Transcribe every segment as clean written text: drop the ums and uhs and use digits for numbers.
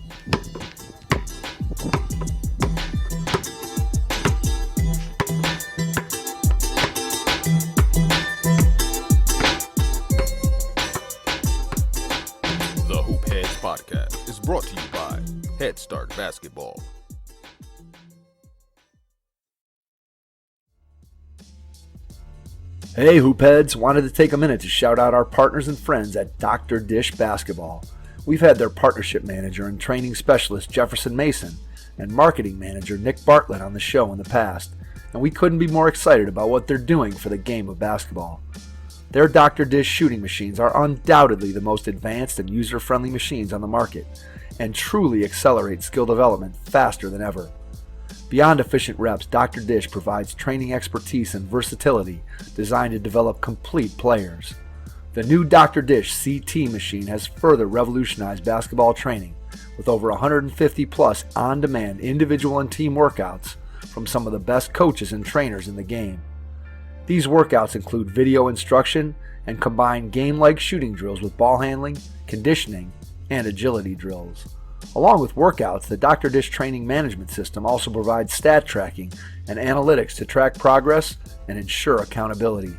The Hoop Heads Podcast is brought to you by Head Start Basketball. Hey Hoopheads, wanted to take a minute to shout out our partners and friends at Dr. Dish Basketball. We've had their partnership manager and training specialist Jefferson Mason and marketing manager Nick Bartlett on the show in the past, and we couldn't be more excited about what they're doing for the game of basketball. Their Dr. Dish shooting machines are undoubtedly the most advanced and user-friendly machines on the market and truly accelerate skill development faster than ever. Beyond efficient reps, Dr. Dish provides training expertise and versatility designed to develop complete players. The new Dr. Dish CT machine has further revolutionized basketball training with over 150 plus on-demand individual and team workouts from some of the best coaches and trainers in the game. These workouts include video instruction and combine game-like shooting drills with ball handling, conditioning, and agility drills. Along with workouts, the Dr. Dish training management system also provides stat tracking and analytics to track progress and ensure accountability.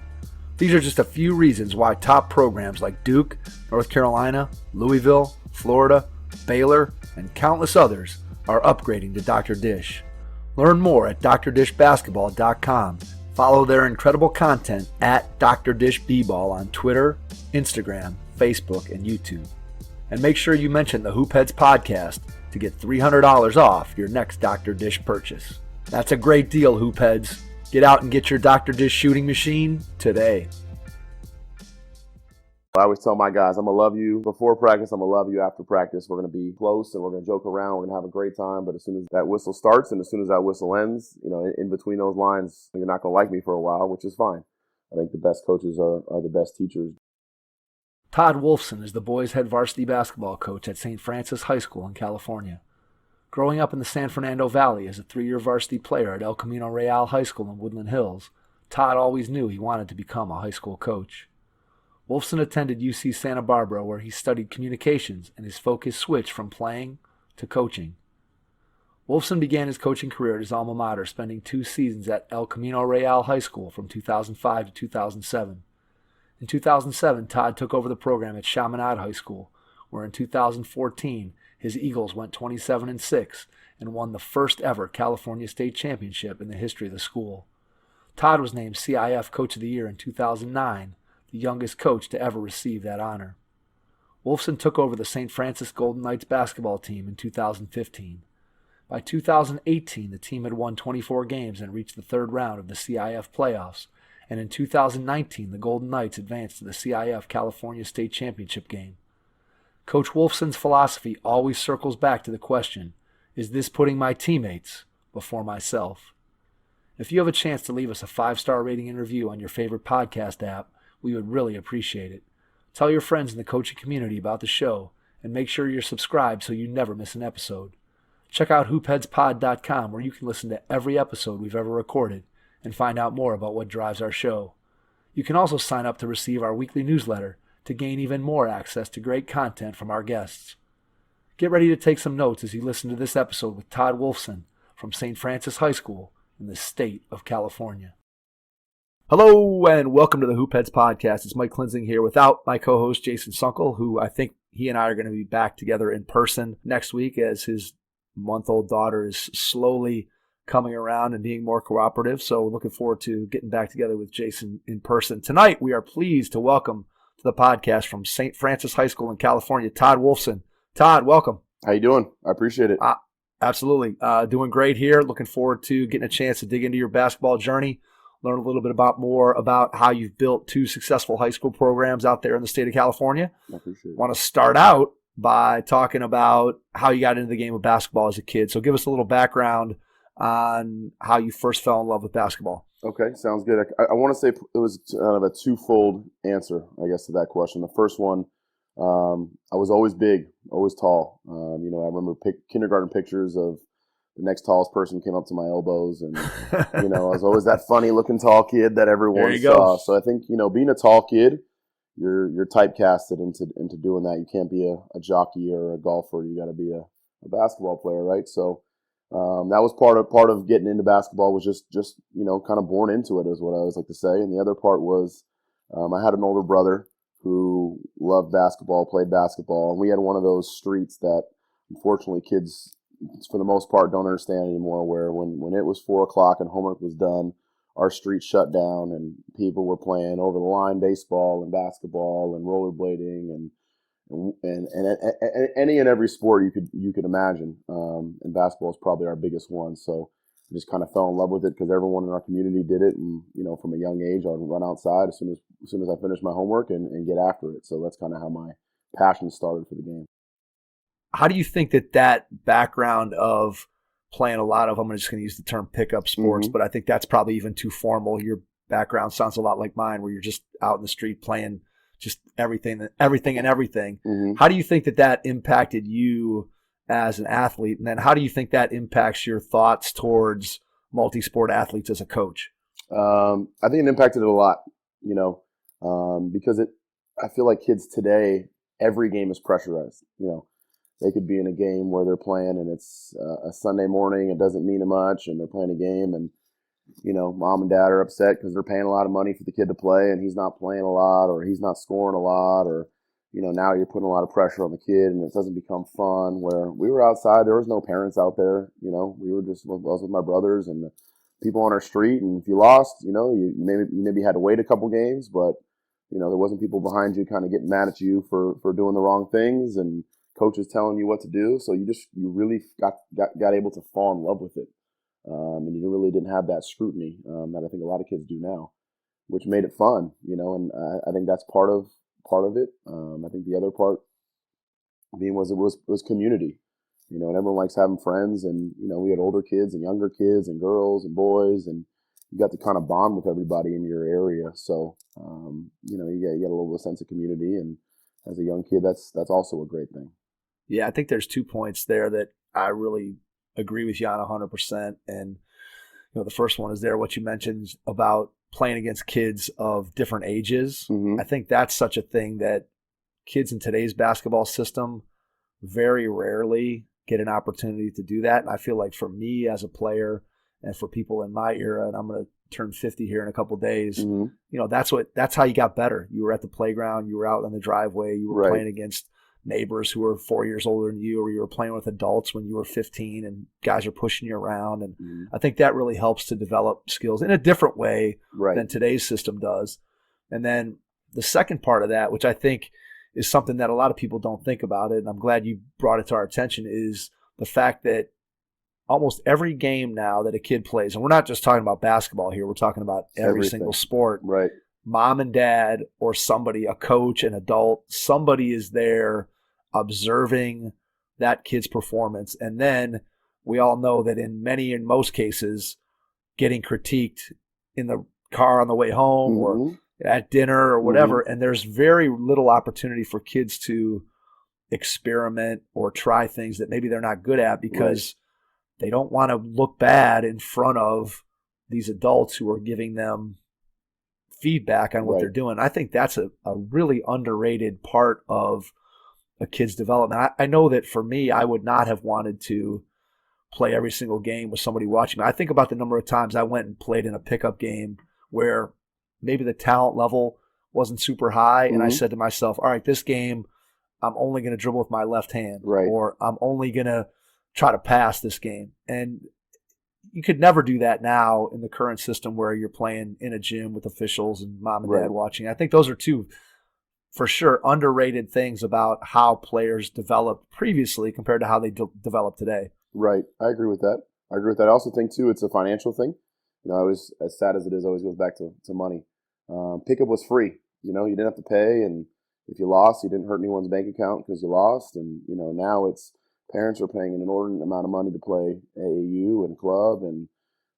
These are just a few reasons why top programs like Duke, North Carolina, Louisville, Florida, Baylor, and countless others are upgrading to Dr. Dish. Learn more at drdishbasketball.com. Follow their incredible content at Dr. Dish B-Ball on Twitter, Instagram, Facebook, and YouTube. And make sure you mention the Hoopheads Podcast to get $300 off your next Dr. Dish purchase. That's a great deal, Hoopheads. Get out and get your Dr. Dish shooting machine today. I always tell my guys, I'm going to love you before practice, I'm going to love you after practice. We're going to be close and we're going to joke around, we're going to have a great time, but as soon as that whistle starts and as soon as that whistle ends, in between those lines, you're not going to like me for a while, which is fine. I think the best coaches are the best teachers. Todd Wolfson is the boys' head varsity basketball coach at St. Francis High School in California. Growing up in the San Fernando Valley as a 3-year varsity player at Camino Real High School in Woodland Hills, Todd always knew he wanted to become a high school coach. Wolfson attended UC Santa Barbara where he studied communications and his focus switched from playing to coaching. Wolfson began his coaching career at his alma mater, spending 2 seasons at El Camino Real High School from 2005 to 2007. In 2007, Todd took over the program at Chaminade High School, where in 2014, his Eagles went 27-6 and won the first ever California State Championship in the history of the school. Todd was named CIF Coach of the Year in 2009, the youngest coach to ever receive that honor. Wolfson took over the St. Francis Golden Knights basketball team in 2015. By 2018, the team had won 24 games and reached the third round of the CIF playoffs, and in 2019, the Golden Knights advanced to the CIF California State Championship game. Coach Wolfson's philosophy always circles back to the question, is this putting my teammates before myself? If you have a chance to leave us a 5-star rating and review on your favorite podcast app, we would really appreciate it. Tell your friends in the coaching community about the show, and make sure you're subscribed so you never miss an episode. Check out hoopheadspod.com where you can listen to every episode we've ever recorded and find out more about what drives our show. You can also sign up to receive our weekly newsletter to gain even more access to great content from our guests. Get ready to take some notes as you listen to this episode with Todd Wolfson from St. Francis High School in the state of California. Hello and welcome to the Hoopheads Podcast. It's Mike Klinzing here without my co-host Jason Sunkel, who I think he and I are going to be back together in person next week as his month-old daughter is slowly coming around and being more cooperative. So looking forward to getting back together with Jason in person. Tonight, we are pleased to welcome to the podcast from St. Francis High School in California, Todd Wolfson. Todd, welcome. How you doing? I appreciate it. Absolutely. Doing great here. Looking forward to getting a chance to dig into your basketball journey, learn a little bit more about how you've built 2 successful high school programs out there in the state of California. I appreciate it. Want to start out by talking about how you got into the game of basketball as a kid. So give us a little background on how you first fell in love with basketball. Okay, sounds good. I want to say it was kind of a twofold answer, I guess, to that question. The first one, I was always big, always tall. I remember kindergarten pictures of the next tallest person came up to my elbows, and I was always that funny-looking tall kid that everyone saw. So I think being a tall kid, you're typecasted into doing that. You can't be a jockey or a golfer. You got to be a basketball player, right? So that was part of getting into basketball, was just kind of born into it, is what I always like to say. And the other part was I had an older brother who loved basketball, played basketball, and we had one of those streets that unfortunately kids, for the most part, don't understand anymore, where when it was 4 o'clock and homework was done, our street shut down and people were playing over the line baseball and basketball and rollerblading and any and every sport you could imagine. And basketball is probably our biggest one. So I just kind of fell in love with it because everyone in our community did it. And, from a young age, I'd run outside as soon as I finished my homework and get after it. So that's kind of how my passion started for the game. How do you think that background of playing a lot of, I'm just going to use the term pickup sports, but I think that's probably even too formal. Your background sounds a lot like mine, where you're just out in the street playing just everything. How do you think that impacted you as an athlete? And then how do you think that impacts your thoughts towards multi-sport athletes as a coach? I think it impacted it a lot, because I feel like kids today, every game is pressurized. They could be in a game where they're playing and it's a Sunday morning. It doesn't mean much, and they're playing a game, and mom and dad are upset because they're paying a lot of money for the kid to play, and he's not playing a lot, or he's not scoring a lot, or now you're putting a lot of pressure on the kid, and it doesn't become fun. Where we were outside, there was no parents out there. We were I was with my brothers and the people on our street, and if you lost, you maybe had to wait a couple games, but there wasn't people behind you kind of getting mad at you for doing the wrong things, and coaches telling you what to do. So you really got able to fall in love with it. And you really didn't have that scrutiny that I think a lot of kids do now, which made it fun, and I think that's part of it. I think the other part being was community, and everyone likes having friends, and, we had older kids and younger kids and girls and boys, and you got to kind of bond with everybody in your area. So, you get a little bit of sense of community, and as a young kid, that's also a great thing. Yeah, I think there's 2 points there that I really agree with you on 100%. And the first one is what you mentioned about playing against kids of different ages. I think that's such a thing that kids in today's basketball system very rarely get an opportunity to do that. And I feel like for me as a player and for people in my era, and I'm going to turn 50 here in a couple of days, that's how you got better. You were at the playground, you were out on the driveway, you were playing against neighbors who were 4 years older than you, or you were playing with adults when you were 15 and guys are pushing you around. And I think that really helps to develop skills in a different way than today's system does. And then the second part of that, which I think is something that a lot of people don't think about it, and I'm glad you brought it to our attention, is the fact that almost every game now that a kid plays, and we're not just talking about basketball here, we're talking about every single sport. Right. Mom and dad or somebody, a coach, an adult, somebody is there observing that kid's performance. And then we all know that in most cases, getting critiqued in the car on the way home or at dinner or whatever. And there's very little opportunity for kids to experiment or try things that maybe they're not good at because they don't want to look bad in front of these adults who are giving them feedback on what they're doing. I think that's a really underrated part of a kid's development. I know that for me, I would not have wanted to play every single game with somebody watching me. I think about the number of times I went and played in a pickup game where maybe the talent level wasn't super high, and I said to myself, all right, this game, I'm only going to dribble with my left hand, or I'm only going to try to pass this game. And you could never do that now in the current system where you're playing in a gym with officials and mom and dad watching. I think those are two, for sure, underrated things about how players developed previously compared to how they develop today. Right. I agree with that. I also think, too, it's a financial thing. As sad as it is, always goes back to money. Pickup was free. You didn't have to pay, and if you lost, you didn't hurt anyone's bank account because you lost. And, now it's parents are paying an inordinate amount of money to play AAU and club and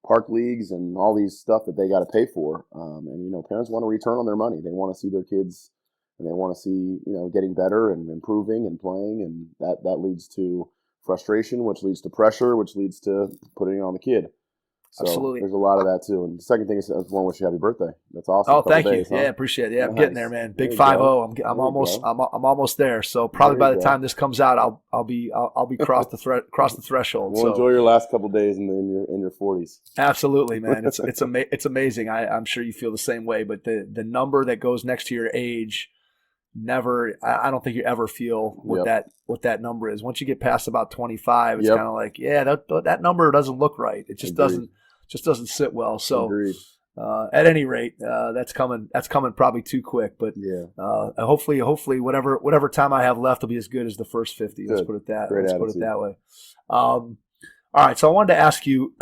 park leagues and all these stuff that they got to pay for. And parents want a return on their money. They want to see their kids, and they want to see, getting better and improving and playing. And that leads to frustration, which leads to pressure, which leads to putting it on the kid. So Absolutely. there's a lot of that too. And the second thing is I just want to wish you happy birthday. That's awesome. Oh, thank days, you. huh? Yeah, appreciate it. Yeah, I'm Nice. getting there, man. Big There you 5-0. go. I'm There you almost go. I'm almost there. So probably There by you the go. time this comes out, I'll be cross the threshold. We'll So enjoy your last couple days in your 40s. absolutely, man. It's amazing. I'm sure you feel the same way. But the number that goes next to your age, I don't think you ever feel what that number is. Once you get past about 25, it's kind of like, yeah, that number doesn't look right. It just doesn't sit well. So at any rate, that's coming probably too quick. But hopefully whatever time I have left will be as good as the first 50. Let's put it that way. All right, so I wanted to ask you,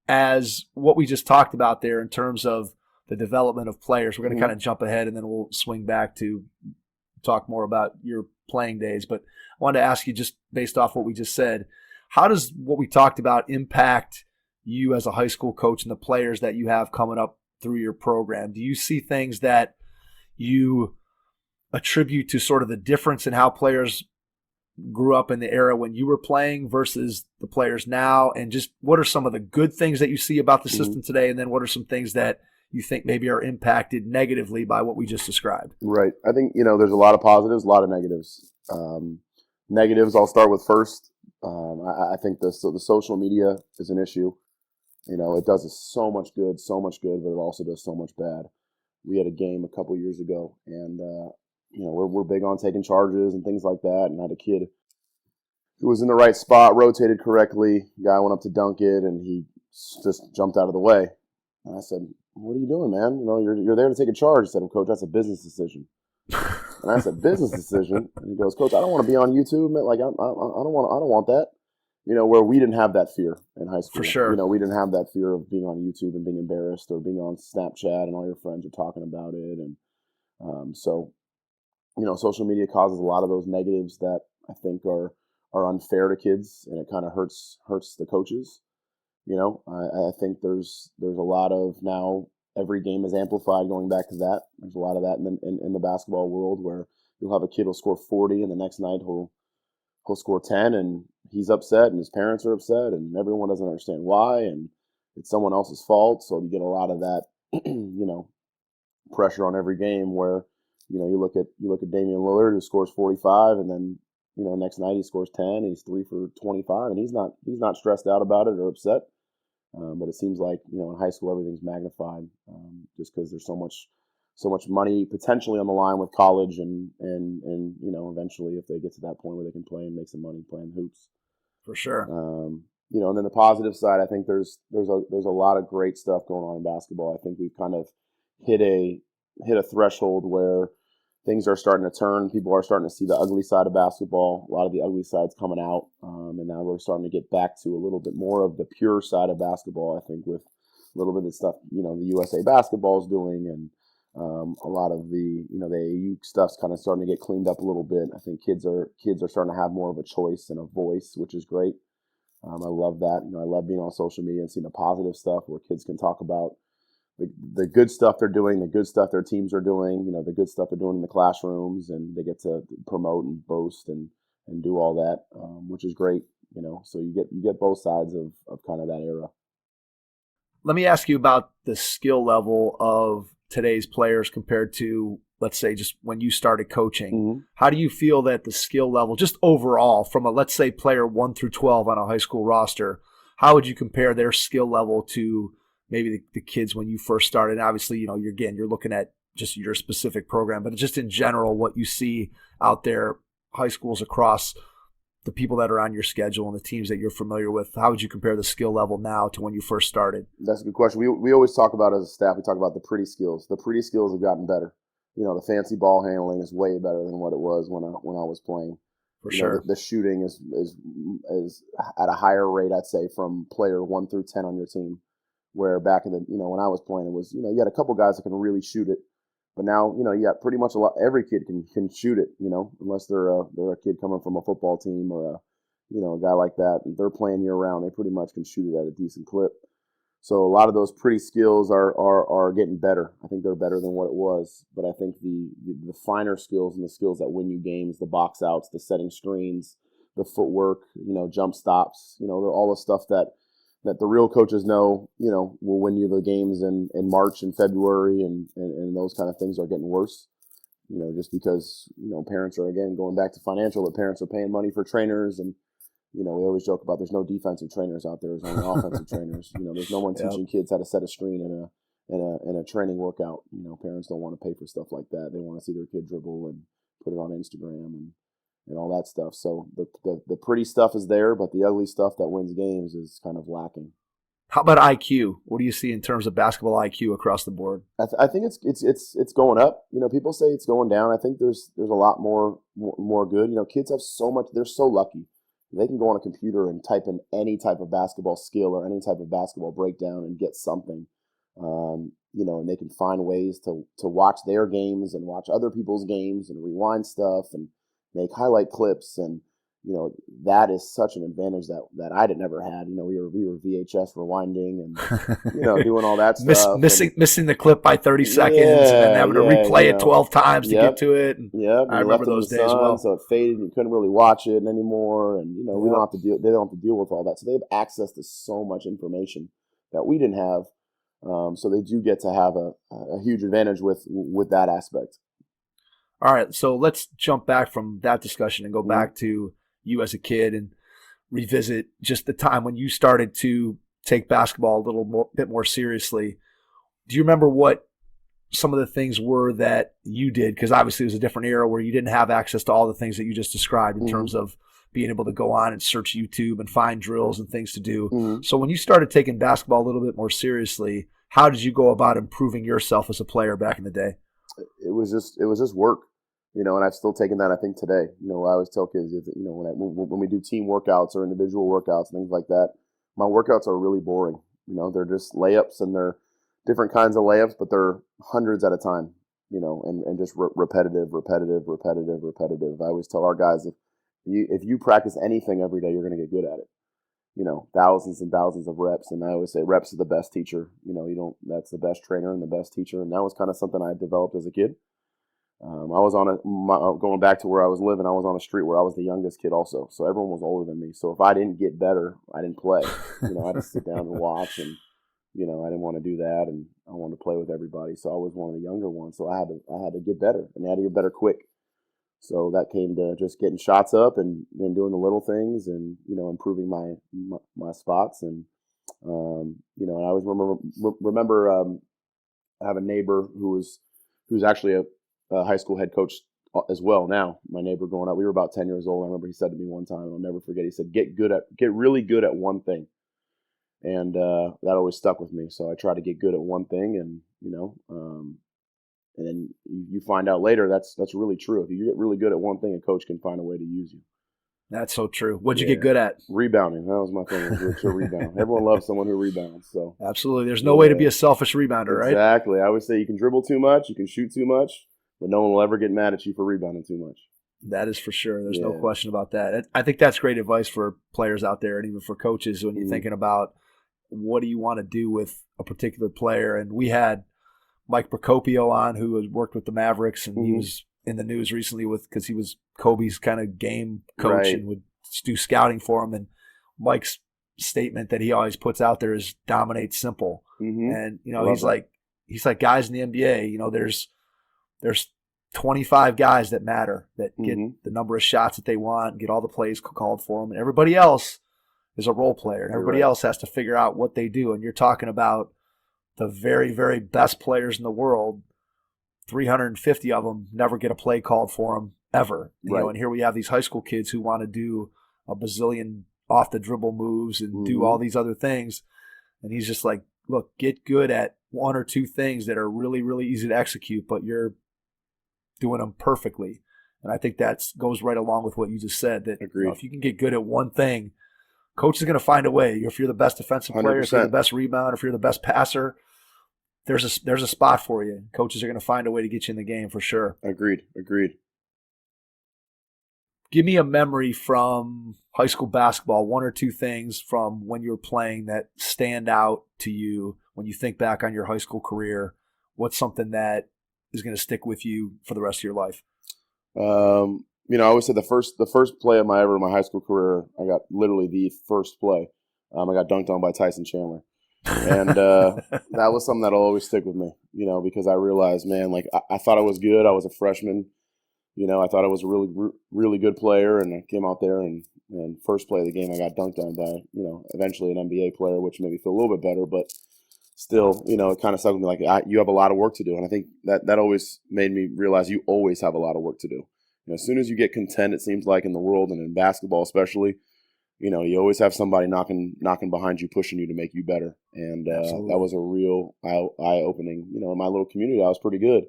as what we just talked about there in terms of the development of players, we're going to kind of jump ahead and then we'll swing back to talk more about your playing days. But I wanted to ask you, just based off what we just said, how does what we talked about impact you as a high school coach and the players that you have coming up through your program? Do you see things that you attribute to sort of the difference in how players grew up in the era when you were playing versus the players now? And just what are some of the good things that you see about the system today? And then what are some things that you think maybe are impacted negatively by what we just described? Right. I think, there's a lot of positives, a lot of negatives. Negatives, I'll start with first. I think the social media is an issue. It does us so much good, but it also does so much bad. We had a game a couple years ago, and we're big on taking charges and things like that. And I had a kid who was in the right spot, rotated correctly. Guy went up to dunk it, and he just jumped out of the way. And I said, "What are you doing, man? You're there to take a charge." He said, "Coach, that's a business decision." And I said, "Business decision?" And he goes, "Coach, I don't want to be on YouTube, man. Like I don't want that." Where we didn't have that fear in high school. For sure. We didn't have that fear of being on YouTube and being embarrassed, or being on Snapchat and all your friends are talking about it. And social media causes a lot of those negatives that I think are unfair to kids, and it kind of hurts the coaches. I think there's a lot of, now every game is amplified, going back to that. There's a lot of that in the basketball world, where you'll have a kid who'll score 40 and the next night he'll score 10 and he's upset and his parents are upset and everyone doesn't understand why, and it's someone else's fault. So you get a lot of that, pressure on every game, where, you look at Damian Lillard, who scores 45, and then, next night he scores 10, he's 3 for 25, and he's not stressed out about it or upset. But it seems like, in high school, everything's magnified, just because there's so much money potentially on the line with college, and eventually, if they get to that point where they can play and make some money playing hoops. For sure. And then the positive side, I think there's a lot of great stuff going on in basketball. I think we've kind of hit a threshold where things are starting to turn. People are starting to see the ugly side of basketball. A lot of the ugly side's coming out, and now we're starting to get back to a little bit more of the pure side of basketball. I think with a little bit of stuff, the USA basketball is doing, and a lot of the the AAU stuff's kind of starting to get cleaned up a little bit. I think kids are starting to have more of a choice and a voice, which is great. I love that. I love being on social media and seeing the positive stuff where kids can talk about the good stuff they're doing, the good stuff their teams are doing, the good stuff they're doing in the classrooms, and they get to promote and boast and do all that, which is great. So you get both sides of kind of that era. Let me ask you about the skill level of today's players compared to, let's say, just when you started coaching. Mm-hmm. How do you feel that the skill level, just overall, from a, let's say, player 1 through 12 on a high school roster, how would you compare their skill level to maybe the kids when you first started? And obviously, you're looking at just your specific program, but just in general, what you see out there, high schools across the people that are on your schedule and the teams that you're familiar with, how would you compare the skill level now to when you first started? That's a good question. We always talk about, as a staff, we talk about the pretty skills. The pretty skills have gotten better. The fancy ball handling is way better than what it was when I was playing. For sure. The shooting is at a higher rate, I'd say, from player 1 through 10 on your team. Where back in the, when I was playing, it was, you had a couple guys that can really shoot it. But now, you got pretty much every kid can shoot it, unless they're a kid coming from a football team or a guy like that. And they're playing year round. They pretty much can shoot it at a decent clip. So a lot of those pretty skills are getting better. I think they're better than what it was. But I think the finer skills and the skills that win you games, the box outs, the setting screens, the footwork, jump stops, all the stuff that that the real coaches know, will win you the games in March and February, and those kind of things are getting worse. Just because, parents are, again, going back to financial, but parents are paying money for trainers. And, we always joke about there's no defensive trainers out there. There's only offensive trainers. There's no one teaching kids how to set a screen in a training workout. Parents don't want to pay for stuff like that. They want to see their kid dribble and put it on Instagram and all that stuff. So the pretty stuff is there, but the ugly stuff that wins games is kind of lacking. How about IQ? What do you see in terms of basketball IQ across the board? I think it's going up. People say it's going down. I think there's a lot more good. Kids have so much. They're so lucky. They can go on a computer and type in any type of basketball skill or any type of basketball breakdown and get something. And they can find ways to watch their games and watch other people's games and rewind stuff and make highlight clips. And that is such an advantage that I never had. We were VHS rewinding and doing all that stuff. Missing the clip by 30 seconds and then having to replay it 12 times to get to it. I remember those days well. So it faded and you couldn't really watch it anymore. And we don't have to deal. They don't have to deal with all that. So they have access to so much information that we didn't have. So they do get to have a huge advantage with that aspect. All right, so let's jump back from that discussion and go back to you as a kid and revisit just the time when you started to take basketball a bit more seriously. Do you remember what some of the things were that you did? Because obviously it was a different era where you didn't have access to all the things that you just described in terms of being able to go on and search YouTube and find drills and things to do. So when you started taking basketball a little bit more seriously, how did you go about improving yourself as a player back in the day? It was just work. And I've still taken that, I think, today. I always tell kids, when we do team workouts or individual workouts, things like that, my workouts are really boring. They're just layups, and they're different kinds of layups, but they're hundreds at a time, and just repetitive. I always tell our guys, if you practice anything every day, you're going to get good at it. Thousands and thousands of reps. And I always say reps is the best teacher. That's the best trainer and the best teacher. And that was kind of something I developed as a kid. I was going back to where I was living, I was on a street where I was the youngest kid also. So everyone was older than me. So if I didn't get better, I didn't play. I had to sit down and watch, and, I didn't want to do that, and I wanted to play with everybody. So I was one of the younger ones. So I had to get better, and I had to get better quick. So that came to just getting shots up and doing the little things and, improving my spots. And, and I always remember I have a neighbor who's actually a high school head coach as well now. My neighbor growing up, we were about 10 years old. I remember he said to me one time, and I'll never forget, he said, get really good at one thing. And that always stuck with me. So I try to get good at one thing, and, and then you find out later that's really true. If you get really good at one thing, a coach can find a way to use you. That's so true. What'd you get good at? Rebounding. That was my thing. To rebound. Everyone loves someone who rebounds. So absolutely. There's no way to be a selfish rebounder, right? Exactly. I always say you can dribble too much, you can shoot too much, but no one will ever get mad at you for rebounding too much. That is for sure. There's no question about that. I think that's great advice for players out there and even for coaches when you're thinking about what do you want to do with a particular player. And we had Mike Procopio on, who has worked with the Mavericks, and he was in the news recently because he was Kobe's kind of game coach and would do scouting for him. And Mike's statement that he always puts out there is dominate simple. And he's like guys in the NBA, there's 25 guys that matter, that get the number of shots that they want, get all the plays called for them, and everybody else is a role player, and everybody else has to figure out what they do. And you're talking about the very, very best players in the world, 350 of them never get a play called for them ever. And here we have these high school kids who want to do a bazillion off the dribble moves and do all these other things. And he's just like, look, get good at one or two things that are really, really easy to execute, but you're doing them perfectly. And I think that goes right along with what you just said, that if you can get good at one thing, coach is going to find a way. If you're the best defensive player, 100%. If you're the best rebounder, if you're the best passer, there's a spot for you. Coaches are going to find a way to get you in the game for sure. Agreed. Give me a memory from high school basketball, one or two things from when you were playing that stand out to you when you think back on your high school career. What's something that is going to stick with you for the rest of your life? I always say the first play of my high school career, I got literally the first play. I got dunked on by Tyson Chandler. And that was something that'll always stick with me, because I realized, man, like I thought I was good. I was a freshman. I thought I was a really, really good player, and I came out there and first play of the game, I got dunked on by, eventually an NBA player, which made me feel a little bit better, but still, it kind of stuck with me like, you have a lot of work to do. And I think that always made me realize you always have a lot of work to do. As soon as you get content, it seems like in the world and in basketball especially, you always have somebody knocking behind you, pushing you to make you better. And that was a real eye-opening. In my little community, I was pretty good.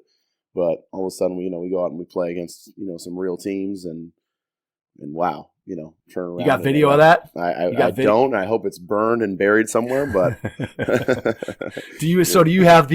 But all of a sudden, we go out and we play against, some real teams and wow, turn around. You got video of that? I don't. I hope it's burned and buried somewhere. But do you have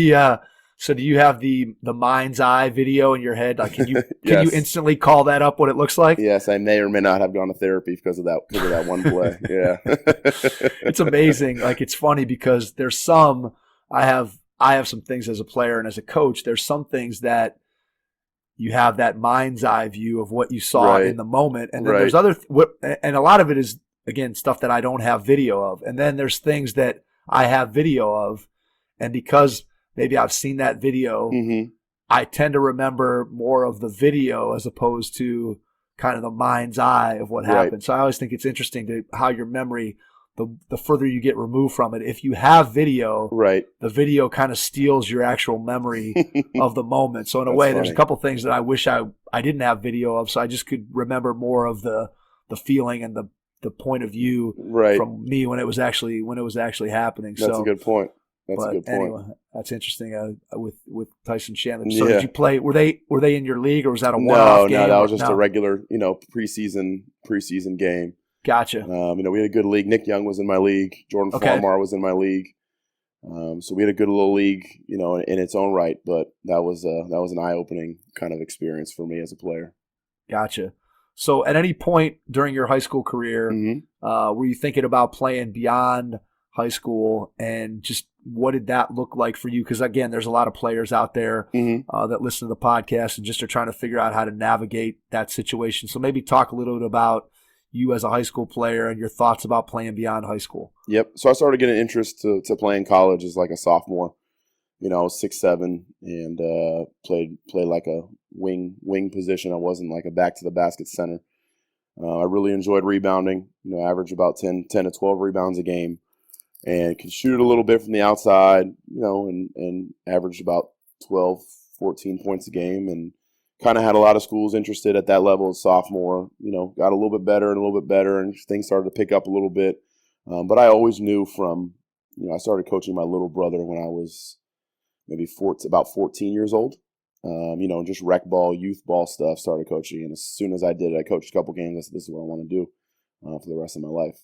the mind's eye video in your head? Like, can you Yes. you instantly call that up what it looks like? Yes, I may or may not have gone to therapy because of that one play. Yeah, It's amazing. Like, it's funny because there's some I have some things as a player and as a coach. There's some things that you have that mind's eye view of what you saw in the moment. And then there's and a lot of it is, again, stuff that I don't have video of. And then there's things that I have video of. And because maybe I've seen that video, I tend to remember more of the video as opposed to kind of the mind's eye of what happened. So I always think it's interesting how your memory, the further you get removed from it, if you have video, the video kind of steals your actual memory of the moment. So in a way, there's a couple things that I wish I didn't have video of, so I just could remember more of the feeling and the point of view from me when it was actually happening. That's a good point. Anyway, that's interesting with Tyson Chandler. So did you play? Were they in your league, or was that a one-off game? No, that was just a regular, preseason game. Gotcha. We had a good league. Nick Young was in my league. Jordan Farmar was in my league. So we had a good little league, in its own right. But that was an eye-opening kind of experience for me as a player. Gotcha. So at any point during your high school career, were you thinking about playing beyond high school, and just what did that look like for you? Because again, there's a lot of players out there that listen to the podcast and just are trying to figure out how to navigate that situation. So maybe talk a little bit about you as a high school player and your thoughts about playing beyond high school. Yep. So I started getting interest to playing college as like a sophomore. I was 6'7", and played like a wing position. I wasn't like a back to the basket center. I really enjoyed rebounding. Averaged about 10 to 12 rebounds a game, and could shoot it a little bit from the outside. And averaged about 12, 14 points a game, and kind of had a lot of schools interested at that level as sophomore. Got a little bit better and a little bit better, and things started to pick up a little bit. But I always knew from, I started coaching my little brother when I was maybe about 14 years old. Just rec ball, youth ball stuff, started coaching. And as soon as I did it, I coached a couple games. I said, this is what I want to do for the rest of my life.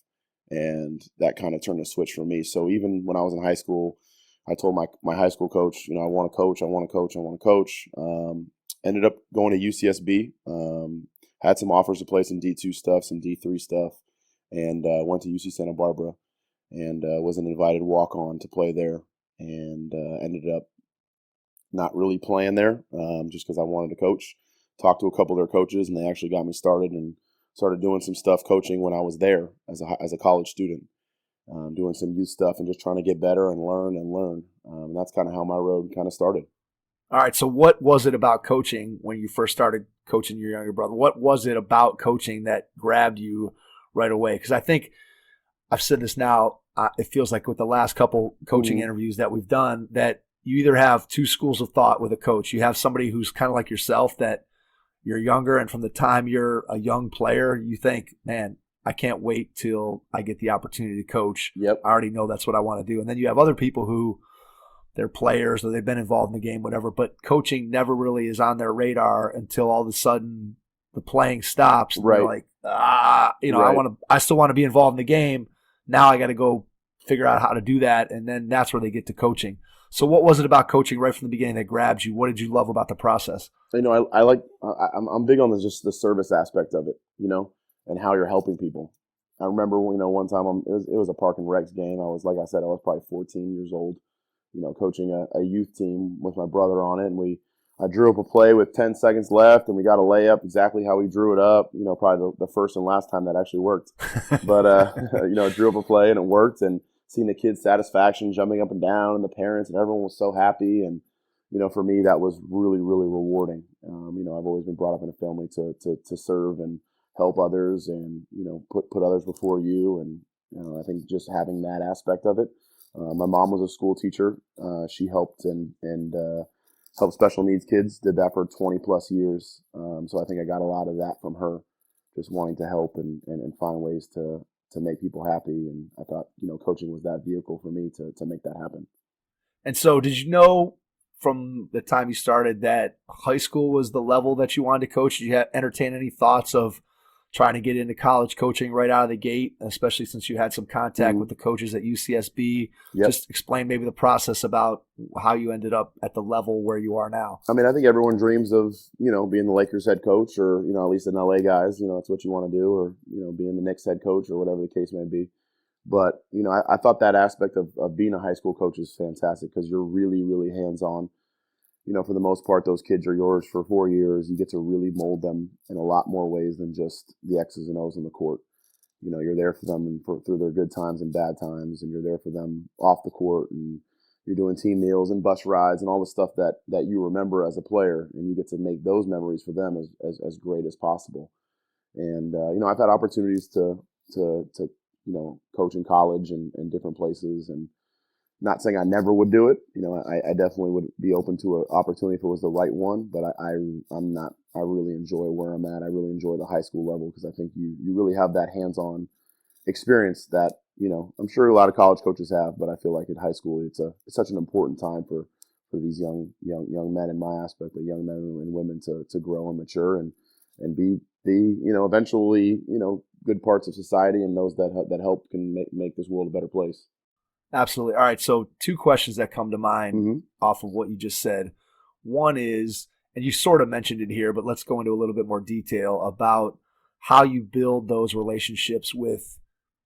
And that kind of turned a switch for me. So even when I was in high school, I told my high school coach, I want to coach, I want to coach, I want to coach. Ended up going to UCSB. Had some offers to play some D2 stuff, some D3 stuff, and went to UC Santa Barbara, and was an invited walk-on to play there, and ended up not really playing there just because I wanted to coach. Talked to a couple of their coaches, and they actually got me started and started doing some stuff coaching when I was there as a college student, doing some youth stuff and just trying to get better and learn. And that's kind of how my road kind of started. All right. So what was it about coaching when you first started coaching your younger brother? What was it about coaching that grabbed you right away? Because I think I've said this now, it feels like with the last couple coaching interviews that we've done, that you either have two schools of thought with a coach. You have somebody who's kind of like yourself, that you're younger, and from the time you're a young player, you think, man, I can't wait till I get the opportunity to coach. Yep. I already know that's what I want to do. And then you have other people who, they're players or they've been involved in the game, whatever, but coaching never really is on their radar until all of a sudden the playing stops. And they're like, I still want to be involved in the game. Now I got to go figure out how to do that. And then that's where they get to coaching. So what was it about coaching right from the beginning that grabbed you? What did you love about the process? I'm big on just the service aspect of it, and how you're helping people. I remember, one time it was a Park and Recs game. I was probably 14 years old, coaching a youth team with my brother on it. And I drew up a play with 10 seconds left, and we got a layup exactly how we drew it up. Probably the first and last time that actually worked. But drew up a play and it worked, and seeing the kids' satisfaction, jumping up and down, and the parents, and everyone was so happy. And for me, that was really, really rewarding. I've always been brought up in a family to serve and help others, and put others before you. And I think just having that aspect of it. My mom was a school teacher. She helped and helped special needs kids. Did that for 20 plus years. So I think I got a lot of that from her, just wanting to help and find ways to make people happy. And I thought, coaching was that vehicle for me to make that happen. And so did you know from the time you started that high school was the level that you wanted to coach? Did you entertain any thoughts of trying to get into college coaching right out of the gate, especially since you had some contact with the coaches at UCSB? Yep. Just explain maybe the process about how you ended up at the level where you are now. I mean, I think everyone dreams of, being the Lakers head coach, or, at least in LA guys, it's what you want to do, or, being the Knicks head coach, or whatever the case may be. But, I thought that aspect of being a high school coach is fantastic, because you're really, really hands-on. For the most part, those kids are yours for 4 years. You get to really mold them in a lot more ways than just the X's and O's on the court. You're there for them through their good times and bad times, and you're there for them off the court, and you're doing team meals and bus rides and all the stuff that you remember as a player, and you get to make those memories for them as great as possible. And I've had opportunities to coach in college and different places, and not saying I never would do it. I definitely would be open to an opportunity if it was the right one, but I'm not. I really enjoy where I'm at. I really enjoy the high school level, because I think you really have that hands-on experience that, I'm sure a lot of college coaches have, but I feel like at high school, it's such an important time for these young men, in my aspect, but young men and women to grow and mature and be eventually, good parts of society, and those that help can make this world a better place. Absolutely. All right. So 2 questions that come to mind off of what you just said. One is, and you sort of mentioned it here, but let's go into a little bit more detail about how you build those relationships with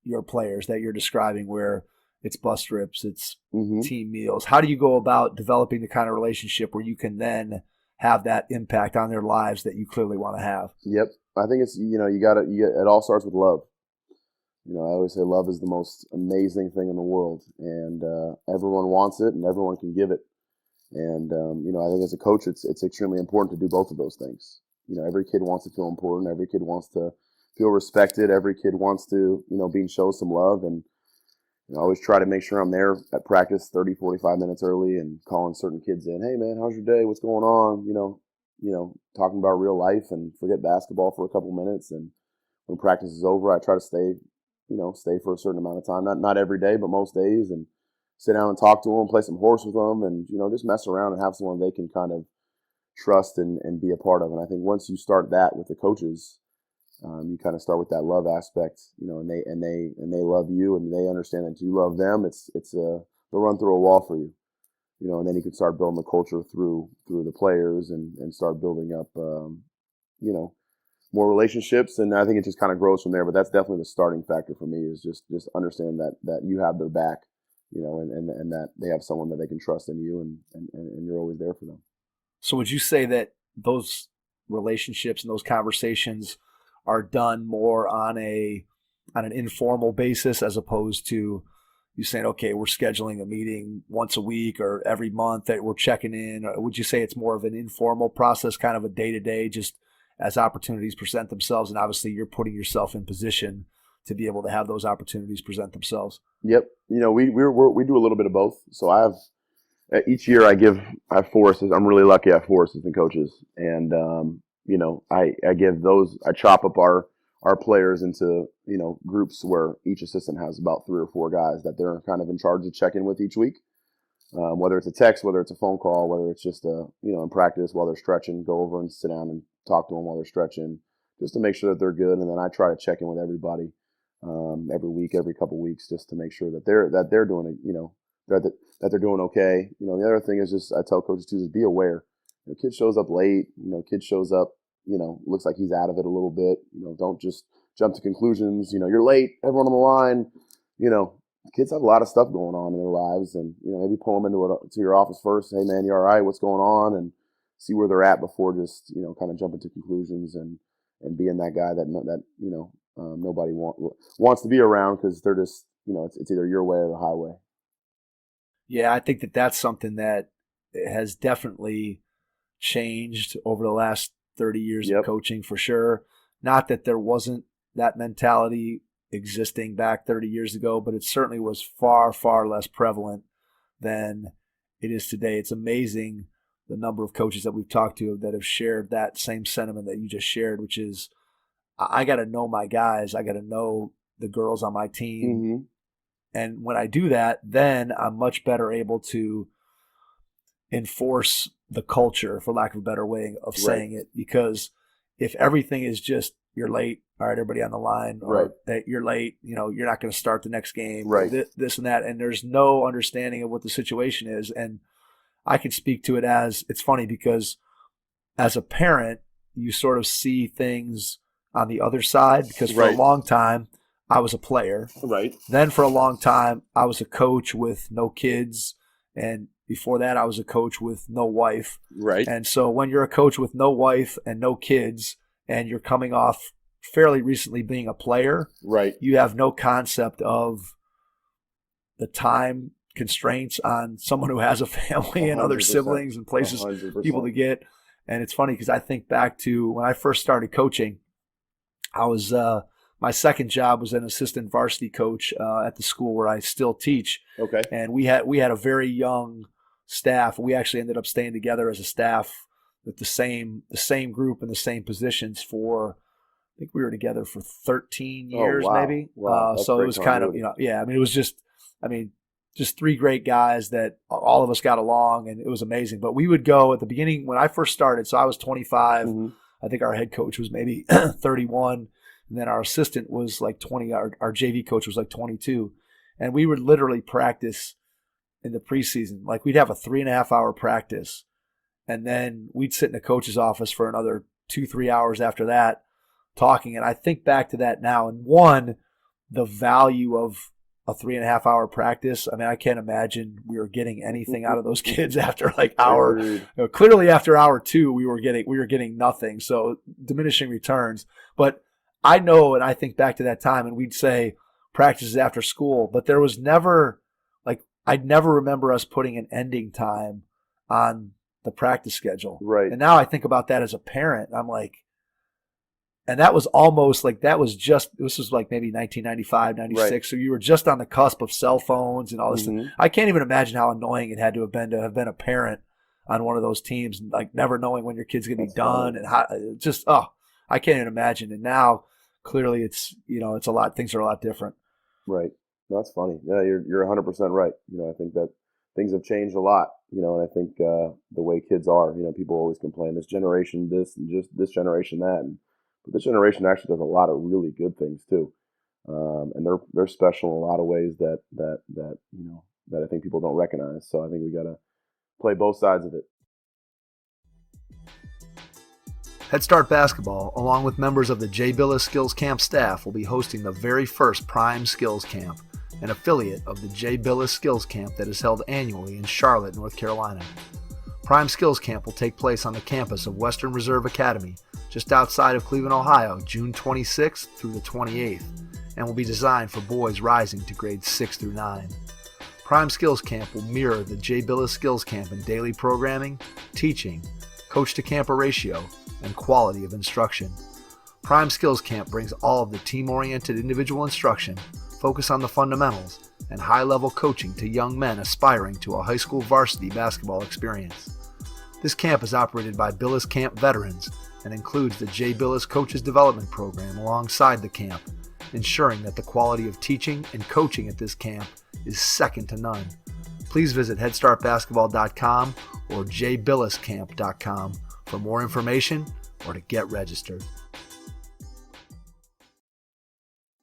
your players that you're describing, where it's bus trips, it's team meals. How do you go about developing the kind of relationship where you can then have that impact on their lives that you clearly want to have? Yep. I think it's, it all starts with love. I always say love is the most amazing thing in the world, and everyone wants it, and everyone can give it. And I think as a coach, it's extremely important to do both of those things. Every kid wants to feel important. Every kid wants to feel respected. Every kid wants to, show some love. And I always try to make sure I'm there at practice 30, 45 minutes early, and calling certain kids in. Hey man, how's your day? What's going on? Talking about real life, and forget basketball for a couple minutes. And when practice is over, I try to stay for a certain amount of time. Not every day, but most days, and sit down and talk to them, play some horse with them, and, just mess around and have someone they can kind of trust and be a part of. And I think once you start that with the coaches, you kind of start with that love aspect, and they love you, and they understand that you love them. They'll run through a wall for you, and then you can start building the culture through the players, and start building up, more relationships. And I think it just kind of grows from there. But that's definitely the starting factor for me, is just understand that you have their back, and that they have someone that they can trust in you, and you're always there for them. So would you say that those relationships and those conversations are done more on an informal basis, as opposed to you saying, okay, we're scheduling a meeting once a week or every month that we're checking in? Or would you say it's more of an informal process, kind of a day-to-day, just as opportunities present themselves? And obviously you're putting yourself in position to be able to have those opportunities present themselves. Yep. We do a little bit of both. So each year I have 4 assistants. I'm really lucky I have 4 assistant coaches. And, I give those, I chop up our players into, groups where each assistant has about 3 or 4 guys that they're kind of in charge of checking with each week. Whether it's a text, whether it's a phone call, whether it's just in practice while they're stretching, go over and sit down and talk to them while they're stretching, just to make sure that they're good. And then I try to check in with everybody every week, every couple of weeks, just to make sure that they're doing it, that they're doing okay. The other thing is just, I tell coaches too, is be aware. Kid shows up late. Kid shows up, looks like he's out of it a little bit. Don't just jump to conclusions. You're late. Everyone on the line. Kids have a lot of stuff going on in their lives, and maybe pull them into your office first. Hey man, you all right? What's going on? And see where they're at before just, kind of jumping to conclusions and being that guy that nobody wants to be around, because they're just, it's either your way or the highway. Yeah, I think that's something that has definitely changed over the last 30 years of coaching, for sure. Not that there wasn't that mentality existing back 30 years ago, but it certainly was far, far less prevalent than it is today. It's amazing the number of coaches that we've talked to that have shared that same sentiment that you just shared, which is, I got to know my guys. I got to know the girls on my team. Mm-hmm. And when I do that, then I'm much better able to enforce the culture, for lack of a better way of saying it. Because if everything is just, you're late, all right, everybody on the line, or that you're late, you're not going to start the next game, this and that, and there's no understanding of what the situation is. And I can speak to it as, it's funny because as a parent, you sort of see things on the other side, because for a long time, I was a player. Right. Then for a long time, I was a coach with no kids. And before that, I was a coach with no wife. Right. And so when you're a coach with no wife and no kids, and you're coming off fairly recently being a player, you have no concept of the time constraints on someone who has a family and other siblings and places 100%. People to get. And it's funny because I think back to when I first started coaching, I was my second job was an assistant varsity coach at the school where I still teach. Okay. And we had a very young staff. We actually ended up staying together as a staff with the same group and the same positions for, I think we were together for 13 years, maybe. Wow. So it was kind of, it was just three great guys that all of us got along, and it was amazing. But we would go at the beginning when I first started. So I was 25. Mm-hmm. I think our head coach was maybe 31. And then our assistant was like 20. Our JV coach was like 22. And we would literally practice in the preseason. Like we'd have a 3.5 hour practice. And then we'd sit in the coach's office for another 2-3 hours after that talking. And I think back to that now. And one, the value of a 3.5 hour practice. I mean, I can't imagine we were getting anything out of those kids after like hour. Clearly after hour 2, we were getting nothing. So diminishing returns. But I know, and I think back to that time, and we'd say practices after school, but there was never, I'd never remember us putting an ending time on the practice schedule. Right. And now I think about that as a parent. I'm like, and that was almost like, this was like maybe 1995, 96. Right. So you were just on the cusp of cell phones and all this. Mm-hmm. I can't even imagine how annoying it had to have been a parent on one of those teams, and like never knowing when your kid's going to be done. And how, I can't even imagine. And now clearly it's a lot, things are a lot different. Right. That's funny. Yeah, you're 100% right. I think that things have changed a lot, and I think the way kids are, people always complain, this generation, this, and just this generation, that. But this generation actually does a lot of really good things too. And they're special in a lot of ways that I think people don't recognize. So I think we got to play both sides of it. Head Start Basketball, along with members of the J. Billis Skills Camp staff, will be hosting the very first Prime Skills Camp, an affiliate of the J. Billis Skills Camp that is held annually in Charlotte, North Carolina. Prime Skills Camp will take place on the campus of Western Reserve Academy, just outside of Cleveland, Ohio, June 26th through the 28th, and will be designed for boys rising to grades 6 through 9. Prime Skills Camp will mirror the J. Billis Skills Camp in daily programming, teaching, coach-to-camper ratio, and quality of instruction. Prime Skills Camp brings all of the team-oriented individual instruction, focus on the fundamentals, and high-level coaching to young men aspiring to a high school varsity basketball experience. This camp is operated by Billis Camp veterans and includes the J. Billis Coaches Development Program alongside the camp, ensuring that the quality of teaching and coaching at this camp is second to none. Please visit headstartbasketball.com or jbilliscamp.com for more information or to get registered.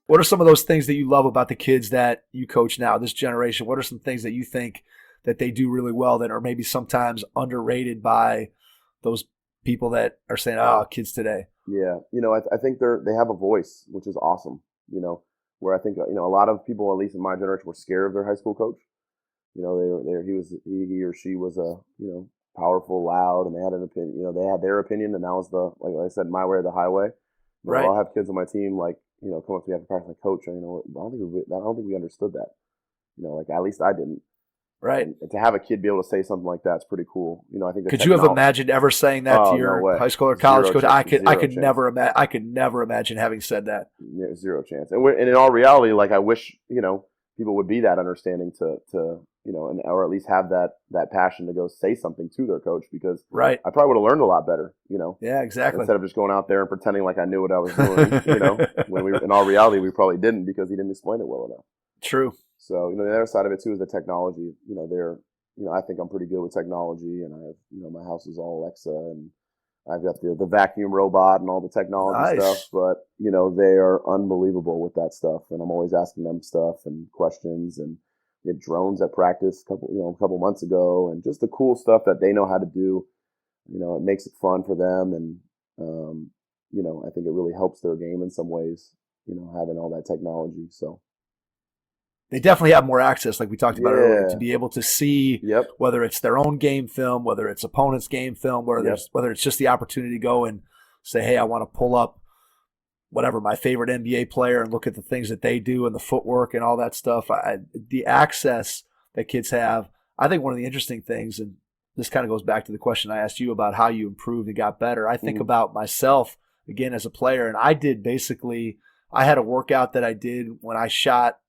What are some of those things that you love about the kids that you coach now, this generation? What are some things that you think that they do really well that are maybe sometimes underrated by those people that are saying, oh, kids today? Yeah. I think they have a voice, which is awesome, where I think, a lot of people, at least in my generation, were scared of their high school coach. He or she was powerful, loud, and they had an opinion. They had their opinion, and that was like I said, my way or the highway. Right. I'll have kids on my team come up to me after practice like, Coach, I don't think we understood that. Like at least I didn't. Right. And to have a kid be able to say something like that's pretty cool. I think. Could you have imagined ever saying that to your high school or college coach? I could never imagine having said that. Zero chance. And in all reality, like I wish people would be that understanding to or at least have that passion to go say something to their coach, because right. I probably would have learned a lot better. Yeah, exactly. Instead of just going out there and pretending like I knew what I was doing. When in all reality we probably didn't, because he didn't explain it well enough. True. So, the other side of it too is the technology. I think I'm pretty good with technology, and I have, my house is all Alexa, and I've got the vacuum robot and all the technology stuff. But, they are unbelievable with that stuff, and I'm always asking them stuff and questions. And we had drones at practice a couple months ago, and just the cool stuff that they know how to do. It makes it fun for them, and I think it really helps their game in some ways. Having all that technology, so. They definitely have more access, like we talked about earlier, to be able to see whether it's their own game film, whether it's opponent's game film, whether it's just the opportunity to go and say, hey, I want to pull up whatever, my favorite NBA player, and look at the things that they do and the footwork and all that stuff. The access that kids have, I think one of the interesting things, and this kind of goes back to the question I asked you about how you improved and got better. I think about myself, again, as a player, and I had a workout that I did when I shot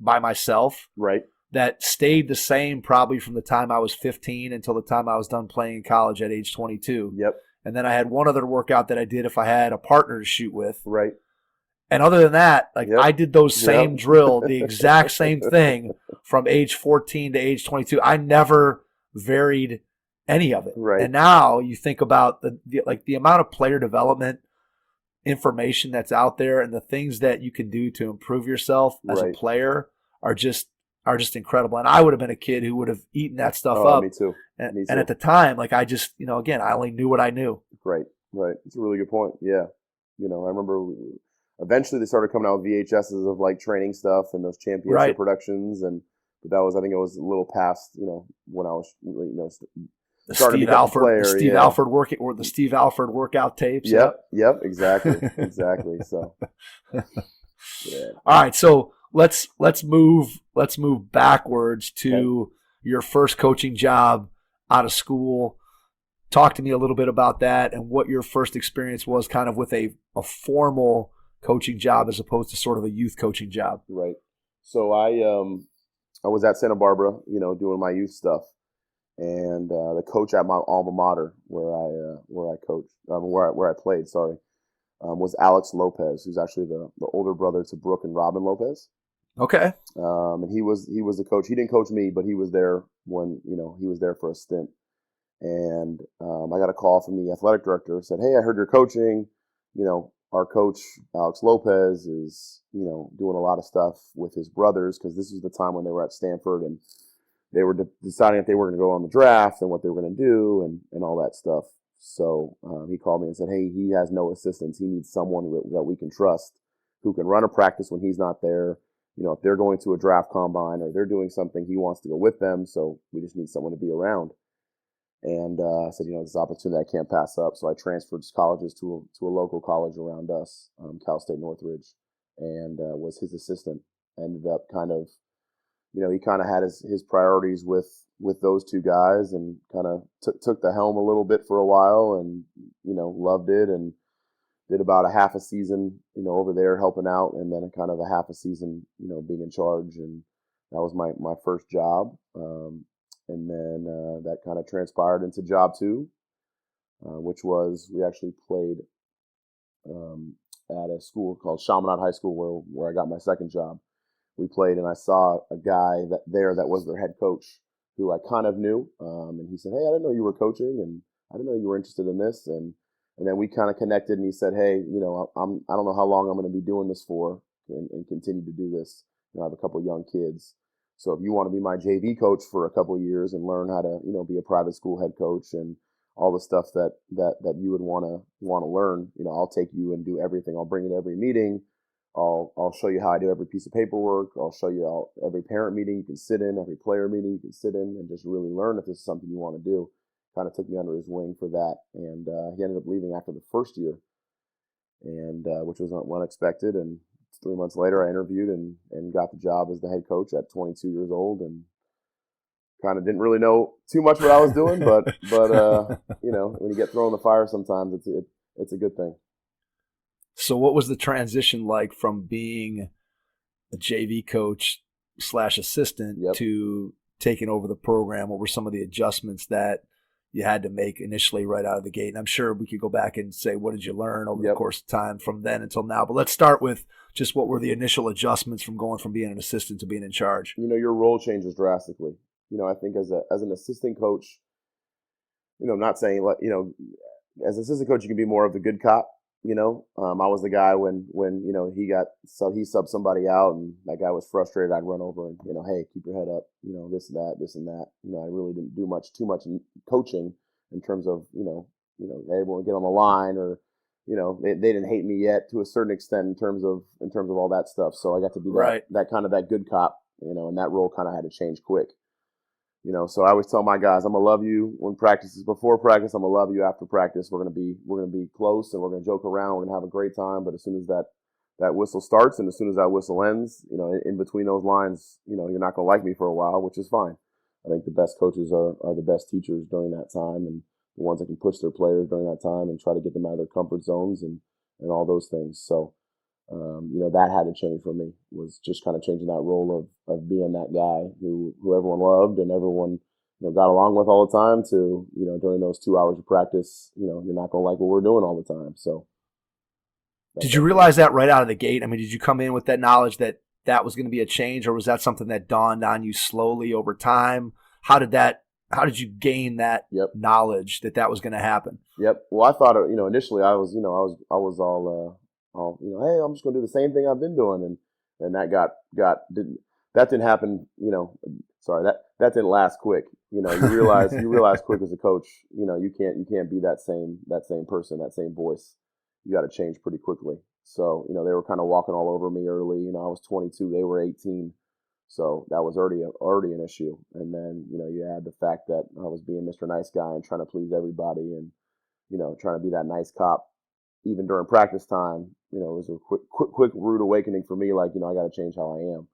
by myself, right? That stayed the same probably from the time I was 15 until the time I was done playing in college at age 22. Yep. And then I had one other workout that I did if I had a partner to shoot with. Right. And other than that, I did those same drill, the exact same thing from age 14 to age 22. I never varied any of it. Right. And now you think about the amount of player development information that's out there, and the things that you can do to improve yourself as a player are just incredible. And I would have been a kid who would have eaten that stuff up. Me too. And at the time, I just, again, I only knew what I knew. Right. It's a really good point. Yeah. I remember eventually they started coming out with VHSs of training stuff and those championship productions, but that was, I think it was a little past, when I was really, the Steve Alford workout tapes. Yep, exactly. So, yeah. All right, so let's move backwards to your first coaching job out of school. Talk to me a little bit about that and what your first experience was, kind of with a formal coaching job as opposed to sort of a youth coaching job. Right. So I was at Santa Barbara, doing my youth stuff. And the coach at my alma mater, where I coached, where I played, was Alex Lopez, who's actually the older brother to Brooke and Robin Lopez. Okay. And he was the coach. He didn't coach me, but he was there when he was there for a stint. And I got a call from the athletic director. Said, "Hey, I heard you're coaching. Our coach Alex Lopez is doing a lot of stuff with his brothers, because this was the time when they were at Stanford and they were deciding if they were going to go on the draft and what they were going to do and all that stuff." So he called me and said, "Hey, he has no assistants. He needs someone that we can trust, who can run a practice when he's not there. If they're going to a draft combine or they're doing something, he wants to go with them. So we just need someone to be around." And I said, this opportunity I can't pass up. So I transferred colleges to a local college around us, Cal State Northridge, and was his assistant. Ended up kind of, he kind of had his priorities with those two guys, and kind of took the helm a little bit for a while, and loved it, and did about a half a season over there helping out, and then kind of a half a season being in charge, and that was my first job, and then that kind of transpired into job two, which was, we actually played at a school called Chaminade High School, where I got my second job. We played, and I saw a guy that was their head coach, who I kind of knew. And he said, "Hey, I didn't know you were coaching, and I didn't know you were interested in this." And then we kind of connected, and he said, "Hey, I don't know how long I'm going to be doing this for, and continue to do this. I have a couple of young kids. So if you want to be my JV coach for a couple of years and learn how to, be a private school head coach and all the stuff that you would want to learn, I'll take you and do everything. I'll bring you to every meeting. I'll show you how I do every piece of paperwork. I'll show you every parent meeting you can sit in, every player meeting you can sit in, and just really learn if this is something you want to do." kind of took me under his wing for that. And he ended up leaving after the first year, and which was unexpected. And 3 months later, I interviewed and got the job as the head coach at 22 years old, and kind of didn't really know too much what I was doing, but you know, when you get thrown in the fire, sometimes it's a good thing. So what was the transition like from being a JV coach / assistant to taking over the program? What were some of the adjustments that you had to make initially right out of the gate? And I'm sure we could go back and say, what did you learn over the course of time from then until now? But let's start with just what were the initial adjustments from going from being an assistant to being in charge? You know, your role changes drastically. You know, I think as an assistant coach, you know, I'm not saying, you know, as an assistant coach, you can be more of the good cop. You know, I was the guy when you know, he subbed somebody out and that guy was frustrated. I'd run over and, you know, hey, keep your head up. You know, this and that. You know, I really didn't do too much in coaching in terms of, you know, everyone get on the line, or, you know, they didn't hate me yet to a certain extent in terms of all that stuff. So I got to be that kind of that good cop, you know, and that role kind of had to change quick. You know, so I always tell my guys, I'm gonna love you when practice is before practice. I'm gonna love you after practice. We're gonna be close, and we're gonna joke around. We're gonna have a great time. But as soon as that whistle starts, and as soon as that whistle ends, you know, in between those lines, you know, you're not gonna like me for a while, which is fine. I think the best coaches are the best teachers during that time, and the ones that can push their players during that time and try to get them out of their comfort zones and all those things. So. You know, that had to change for me, was just kind of changing that role of being that guy who everyone loved and everyone, you know, got along with all the time, to, you know, during those 2 hours of practice, you know, you're not going to like what we're doing all the time. So. Did you realize that right out of the gate? I mean, did you come in with that knowledge that was going to be a change, or was that something that dawned on you slowly over time? How did you gain that knowledge that was going to happen? Yep. Well, I thought, you know, initially I was all, you know, hey, I'm just going to do the same thing I've been doing. And that didn't happen, you know, sorry, that didn't last quick. You know, you realize quick as a coach, you know, you can't be that same person, that same voice. You got to change pretty quickly. So, you know, they were kind of walking all over me early. You know, I was 22, they were 18. So that was already an issue. And then, you know, you add the fact that I was being Mr. Nice Guy and trying to please everybody and, you know, trying to be that nice cop. Even during practice time, you know, it was a quick rude awakening for me. Like, you know, I got to change how I am.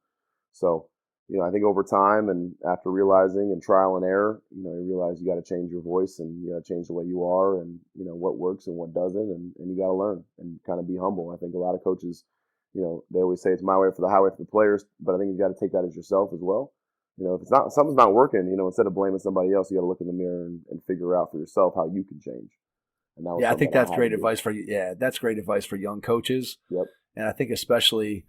So, you know, I think over time and after realizing and trial and error, you know, you realize you got to change your voice and you got to change the way you are and, you know, what works and what doesn't. And you got to learn and kind of be humble. I think a lot of coaches, you know, they always say it's my way for the highway for the players, but I think you got to take that as yourself as well. You know, if something's not working, you know, instead of blaming somebody else, you got to look in the mirror and figure out for yourself how you can change. Yeah, I think that's great advice for you. Yeah, that's great advice for young coaches. Yep. And I think especially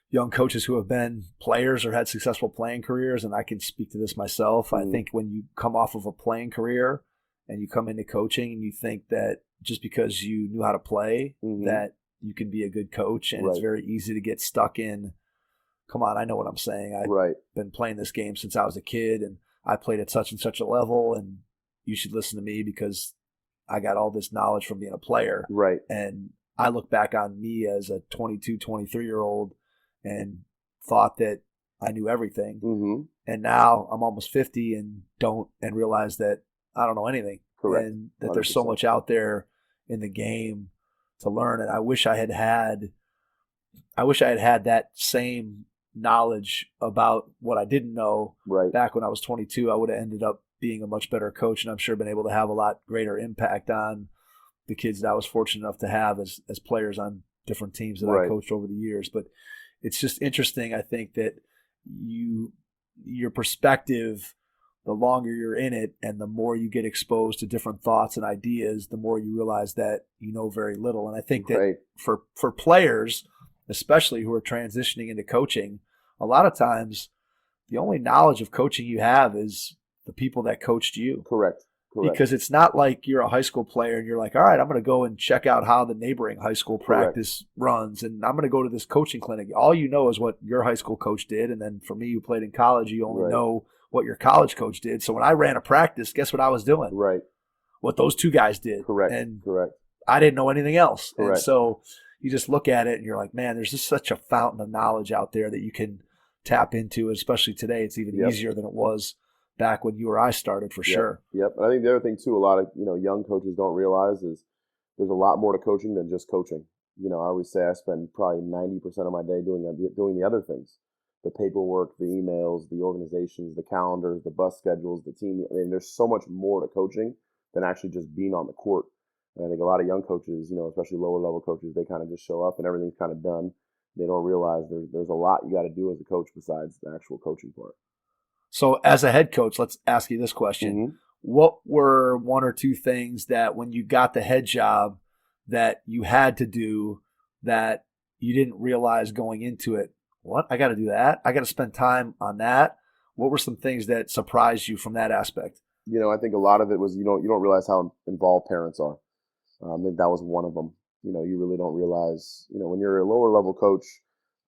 young coaches who have been players or had successful playing careers, and I can speak to this myself. I think when you come off of a playing career and you come into coaching and you think that just because you knew how to play that you can be a good coach, and it's very easy to get stuck in, come on, I know what I'm saying. I've been playing this game since I was a kid, and I played at such and such a level, and you should listen to me because I got all this knowledge from being a player. Right. And I look back on me as a 22, 23-year-old and thought that I knew everything. Mm-hmm. And now I'm almost 50 and realize that I don't know anything. Correct. And that there's so much out there in the game to learn. And I wish I had had that same knowledge about what I didn't know back when I was 22. I would have ended up being a much better coach, and I'm sure been able to have a lot greater impact on the kids that I was fortunate enough to have as players on different teams that I coached over the years. But it's just interesting, I think, that your perspective, the longer you're in it and the more you get exposed to different thoughts and ideas, the more you realize that you know very little. And I think that for players, especially who are transitioning into coaching, a lot of times the only knowledge of coaching you have is the people that coached you. Correct. Because it's not like you're a high school player and you're like, all right, I'm going to go and check out how the neighboring high school practice runs, and I'm going to go to this coaching clinic. All you know is what your high school coach did, and then for me, who played in college, you only know what your college coach did. So when I ran a practice, guess what I was doing? Right. What those two guys did. Correct. And Correct. I didn't know anything else. Correct. And so you just look at it and you're like, man, there's just such a fountain of knowledge out there that you can tap into, especially today. It's even easier than it was back when you or I started for sure. Yep. And I think the other thing too, a lot of, young coaches don't realize is there's a lot more to coaching than just coaching. I always say I spend probably 90% of my day doing the other things, the paperwork, the emails, the organizations, the calendars, the bus schedules, the team. I mean, there's so much more to coaching than actually just being on the court. And I think a lot of young coaches, especially lower level coaches, they kind of just show up and everything's kind of done. They don't realize there's a lot you got to do as a coach besides the actual coaching part. So as a head coach, let's ask you this question. Mm-hmm. What were one or two things that when you got the head job that you had to do that you didn't realize going into it? What? I got to do that? I got to spend time on that? What were some things that surprised you from that aspect? I think a lot of it was you don't realize how involved parents are. I think that was one of them. You really don't realize, when you're a lower level coach,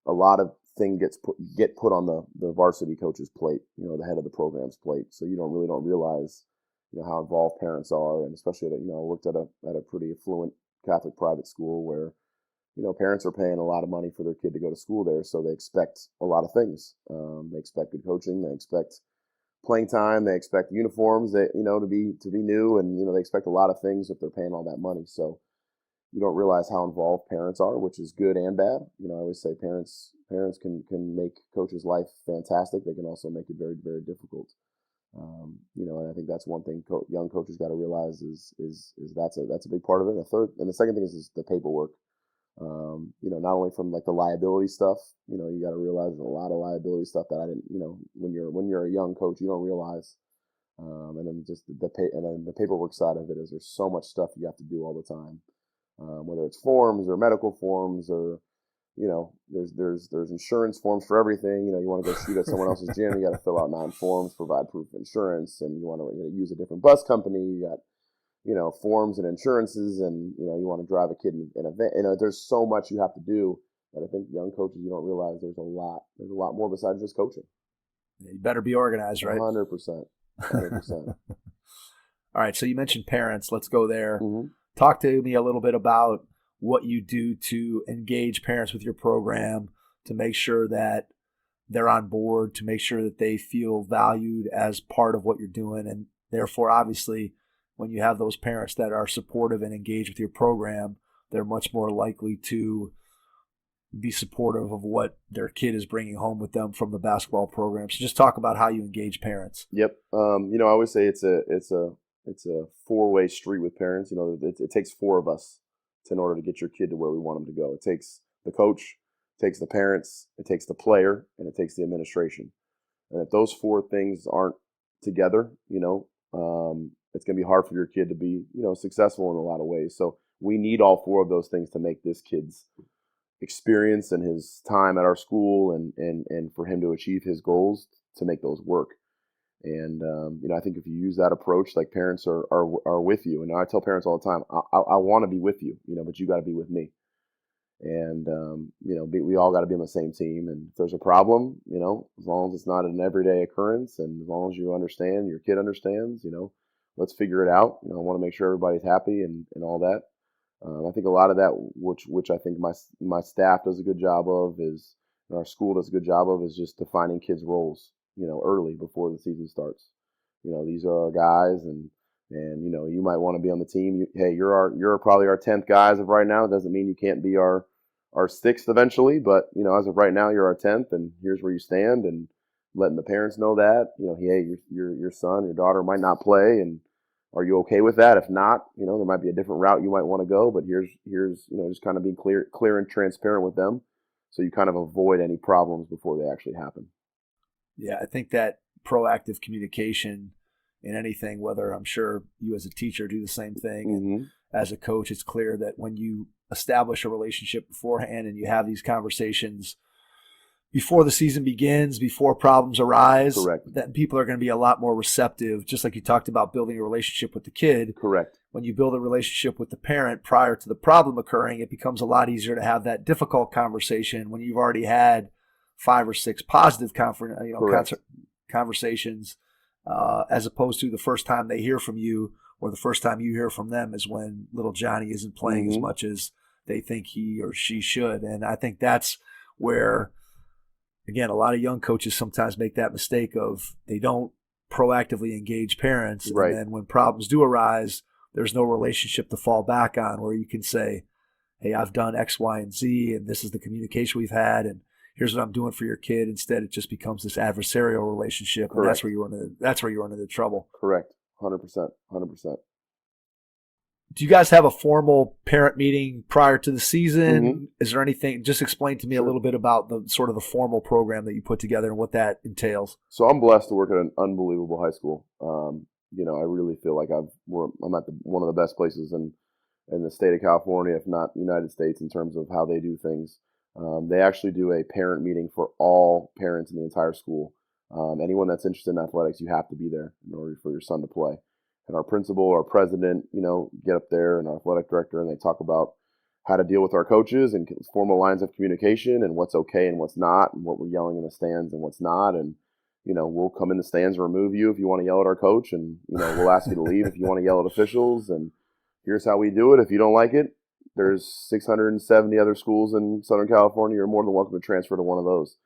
a lot of things get put on the varsity coach's plate, the head of the program's plate. So you don't realize, how involved parents are. And especially, I worked at a pretty affluent Catholic private school where, parents are paying a lot of money for their kid to go to school there. So they expect a lot of things. They expect good coaching. They expect playing time. They expect uniforms that, to be new. And, they expect a lot of things if they're paying all that money. So you don't realize how involved parents are, which is good and bad. I always say parents can make coaches' life fantastic. They can also make it very, very difficult. And I think that's one thing young coaches got to realize is that's a big part of it. And the second thing is the paperwork. Not only from like the liability stuff, you got to realize there's a lot of liability stuff that I didn't, when you're a young coach, you don't realize. And then just the paperwork side of it is there's so much stuff you have to do all the time. Whether it's forms or medical forms or, there's insurance forms for everything. You want to go shoot at someone else's gym, you got to fill out 9 forms, provide proof of insurance, and you want to use a different bus company. You got, forms and insurances, and, you want to drive a kid in a van. There's so much you have to do that I think young coaches, you don't realize there's a lot more besides just coaching. You better be organized, right? 100%. 100%. All right. So you mentioned parents. Let's go there. Mm-hmm. Talk to me a little bit about what you do to engage parents with your program, to make sure that they're on board, to make sure that they feel valued as part of what you're doing. And therefore, obviously, when you have those parents that are supportive and engaged with your program, they're much more likely to be supportive of what their kid is bringing home with them from the basketball program. So just talk about how you engage parents. Yep. I always say it's a 4-way street with parents. It takes 4 of us in order to get your kid to where we want them to go. It takes the coach, it takes the parents, it takes the player, and it takes the administration. And if those 4 things aren't together, it's going to be hard for your kid to be, successful in a lot of ways. So we need all 4 of those things to make this kid's experience and his time at our school and for him to achieve his goals, to make those work. And, I think if you use that approach, like parents are with you. And I tell parents all the time, I want to be with you, but you got to be with me. And, we all got to be on the same team. And if there's a problem, as long as it's not an everyday occurrence and as long as you understand, your kid understands, let's figure it out. I want to make sure everybody's happy and all that. I think a lot of that, which I think my staff does a good job of is, and our school does a good job of, is just defining kids' roles, early before the season starts. These are our guys, and you might want to be on the team. You're probably our 10th guy as of right now. It doesn't mean you can't be our 6th eventually, but as of right now, you're our 10th, and here's where you stand. And letting the parents know that, hey, your son, your daughter might not play, and are you okay with that? If not, there might be a different route you might want to go, but here's just kind of being clear and transparent with them, so you kind of avoid any problems before they actually happen. Yeah, I think that proactive communication in anything, whether I'm sure you as a teacher do the same thing, Mm-hmm. and as a coach, it's clear that when you establish a relationship beforehand and you have these conversations before the season begins, before problems arise, Correct. That people are going to be a lot more receptive, just like you talked about building a relationship with the kid. Correct. When you build a relationship with the parent prior to the problem occurring, it becomes a lot easier to have that difficult conversation when you've already had 5 or 6 positive conversations, as opposed to the first time they hear from you or the first time you hear from them is when little Johnny isn't playing Mm-hmm. as much as they think he or she should. And I think that's where, again, a lot of young coaches sometimes make that mistake of they don't proactively engage parents. Right. And then when problems do arise, there's no relationship to fall back on where you can say, hey, I've done X, Y, and Z, and this is the communication we've had, and here's what I'm doing for your kid. Instead, it just becomes this adversarial relationship, and that's where you run into trouble. Correct. 100%. 100%. Do you guys have a formal parent meeting prior to the season? Mm-hmm. Is there anything? Just explain to me a little bit about the sort of the formal program that you put together and what that entails. So I'm blessed to work at an unbelievable high school. I really feel like I'm at one of the best places in the state of California, if not United States, in terms of how they do things. They actually do a parent meeting for all parents in the entire school. Anyone that's interested in athletics, you have to be there in order for your son to play. And our principal, our president, get up there, and our athletic director, and they talk about how to deal with our coaches and formal lines of communication and what's okay and what's not, and what we're yelling in the stands and what's not. And, we'll come in the stands and remove you if you want to yell at our coach, and, we'll ask you to leave if you want to yell at officials. And here's how we do it. If you don't like it, there's 670 other schools in Southern California. You're more than welcome to transfer to one of those.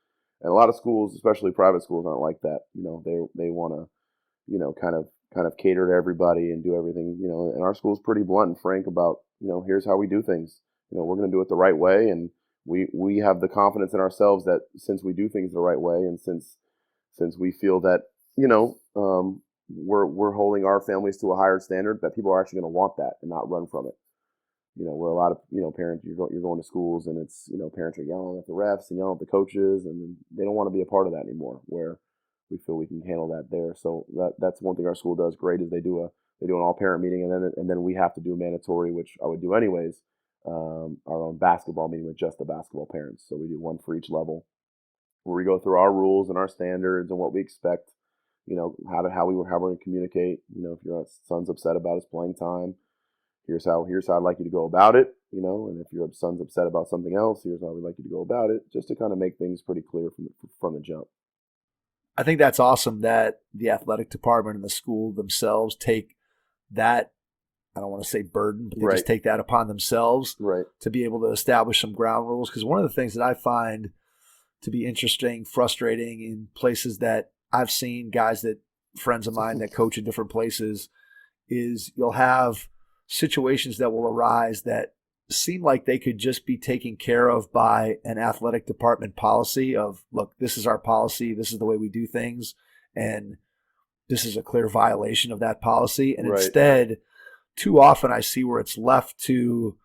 And a lot of schools, especially private schools, aren't like that. They want to, kind of cater to everybody and do everything, and our school's pretty blunt and frank about, here's how we do things. We're going to do it the right way. And we have the confidence in ourselves that since we do things the right way, and since we feel that, we're holding our families to a higher standard, that people are actually going to want that and not run from it. Where a lot of, parents, you're going to schools and it's, parents are yelling at the refs and yelling at the coaches, and they don't want to be a part of that anymore, where we feel we can handle that there. So that's one thing our school does great, is they do an all parent meeting, and then we have to do a mandatory, which I would do anyways, our own basketball meeting with just the basketball parents. So we do one for each level, where we go through our rules and our standards and what we expect, how we're going to communicate. If your son's upset about his playing time, here's how I'd like you to go about it, and if your son's upset about something else, here's how we'd like you to go about it, just to kind of make things pretty clear from the jump. I think that's awesome that the athletic department and the school themselves take that, I don't want to say burden, but they just take that upon themselves to be able to establish some ground rules. Because one of the things that I find to be interesting, frustrating in places that I've seen friends of mine that coach in different places, is you'll have situations that will arise that seem like they could just be taken care of by an athletic department policy of, look, this is our policy, this is the way we do things, and this is a clear violation of that policy. And instead, too often I see where it's left to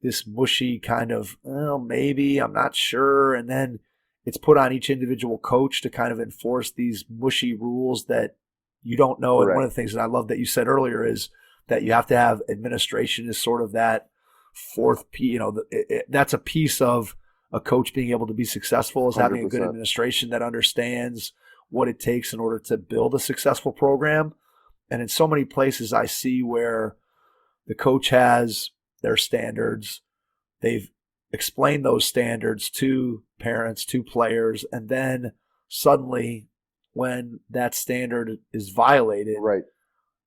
this mushy kind of, well, maybe, I'm not sure, and then it's put on each individual coach to kind of enforce these mushy rules that you don't know. And one of the things that I love that you said earlier is that you have to have administration as sort of that fourth piece. That's a piece of a coach being able to be successful, is having 100%. A good administration that understands what it takes in order to build a successful program. And in so many places I see where the coach has their standards, they've explained those standards to parents, to players, and then suddenly when that standard is violated,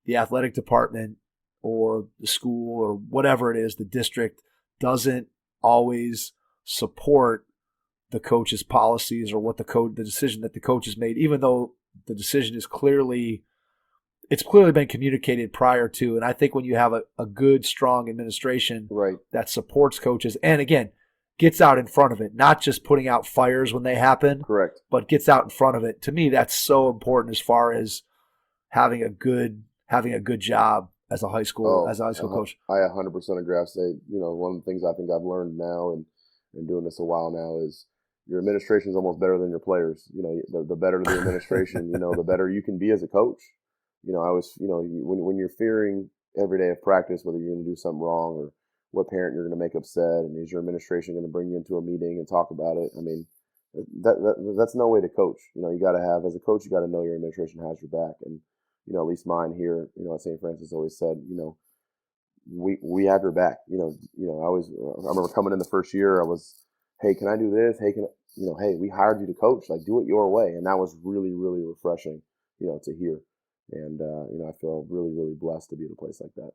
the athletic department or the school or whatever it is, the district doesn't always support the coach's policies or what the decision that the coach has made, even though the decision is clearly been communicated prior to. And I think when you have a good, strong administration that supports coaches, and again, gets out in front of it, not just putting out fires when they happen, but gets out in front of it. To me, that's so important as far as having a good job as a high school coach. I 100% agree. I say, one of the things I think I've learned now and doing this a while now is your administration is almost better than your players. The better the administration, the better you can be as a coach. When you're fearing every day of practice, whether you're going to do something wrong or what parent you're going to make upset, and is your administration going to bring you into a meeting and talk about it? I mean, that's no way to coach. You got to have, as a coach, you got to know your administration has your back. And at least mine here, at St. Francis always said, we have your back. I remember coming in the first year, I was, hey, can I do this? Hey, hey, we hired you to coach, like do it your way. And that was really, really refreshing, to hear. And, I feel really, really blessed to be at a place like that.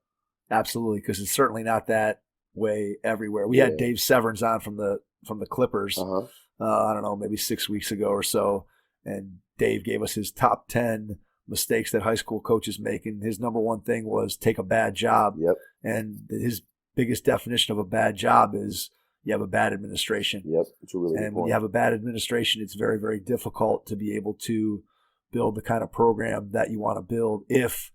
Absolutely. Because it's certainly not that way everywhere. We had Dave Severns on from the Clippers, I don't know, maybe 6 weeks ago or so. And Dave gave us his top 10 mistakes that high school coaches make. And his number one thing was take a bad job. Yep. And his biggest definition of a bad job is you have a bad administration. Yep. It's a really good And point. when you have a bad administration, it's very, very difficult to be able to build the kind of program that you want to build if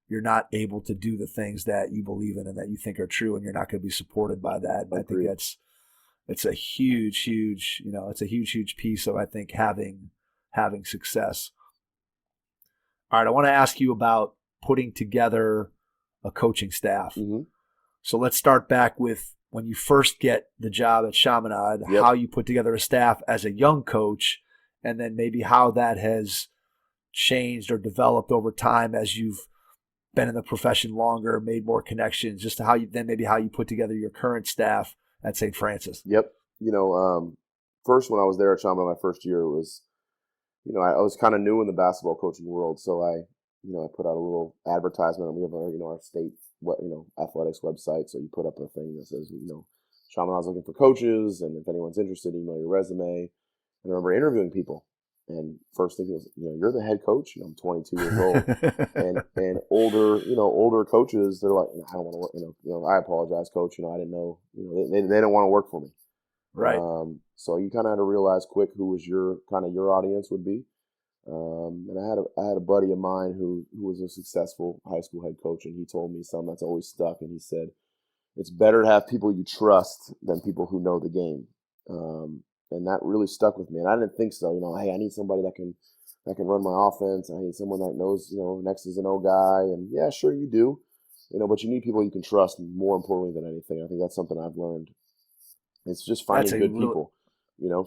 you're not able to do the things that you believe in and that you think are true, and you're not going to be supported by that. And I think it's a huge piece of, I think, having success. All right, I want to ask you about putting together a coaching staff. Mm-hmm. So let's start back with when you first get the job at Chaminade, Yep. how you put together a staff as a young coach, and then maybe how that has changed or developed over time as you've been in the profession longer, made more connections, just how you put together your current staff at St. Francis. Yep. First when I was there at Chaminade my first year, it was, I was kind of new in the basketball coaching world. So I put out a little advertisement, and we have our state, athletics website. So you put up a thing that says, Chaminade's looking for coaches, and if anyone's interested, email your resume. And I remember interviewing people. And first thing was, you're the head coach. I'm 22 years old, and older coaches, they're like, I don't want to work. I apologize, coach. I didn't know. They don't want to work for me. Right. So you kind of had to realize quick who was your audience would be. And I had a buddy of mine who was a successful high school head coach, and he told me something that's always stuck. And he said, it's better to have people you trust than people who know the game. And that really stuck with me. And I didn't think so. Hey, I need somebody that can run my offense. I need someone that knows, an X's and O guy. And yeah, sure you do. But you need people you can trust more importantly than anything. I think that's something I've learned. It's just finding good people.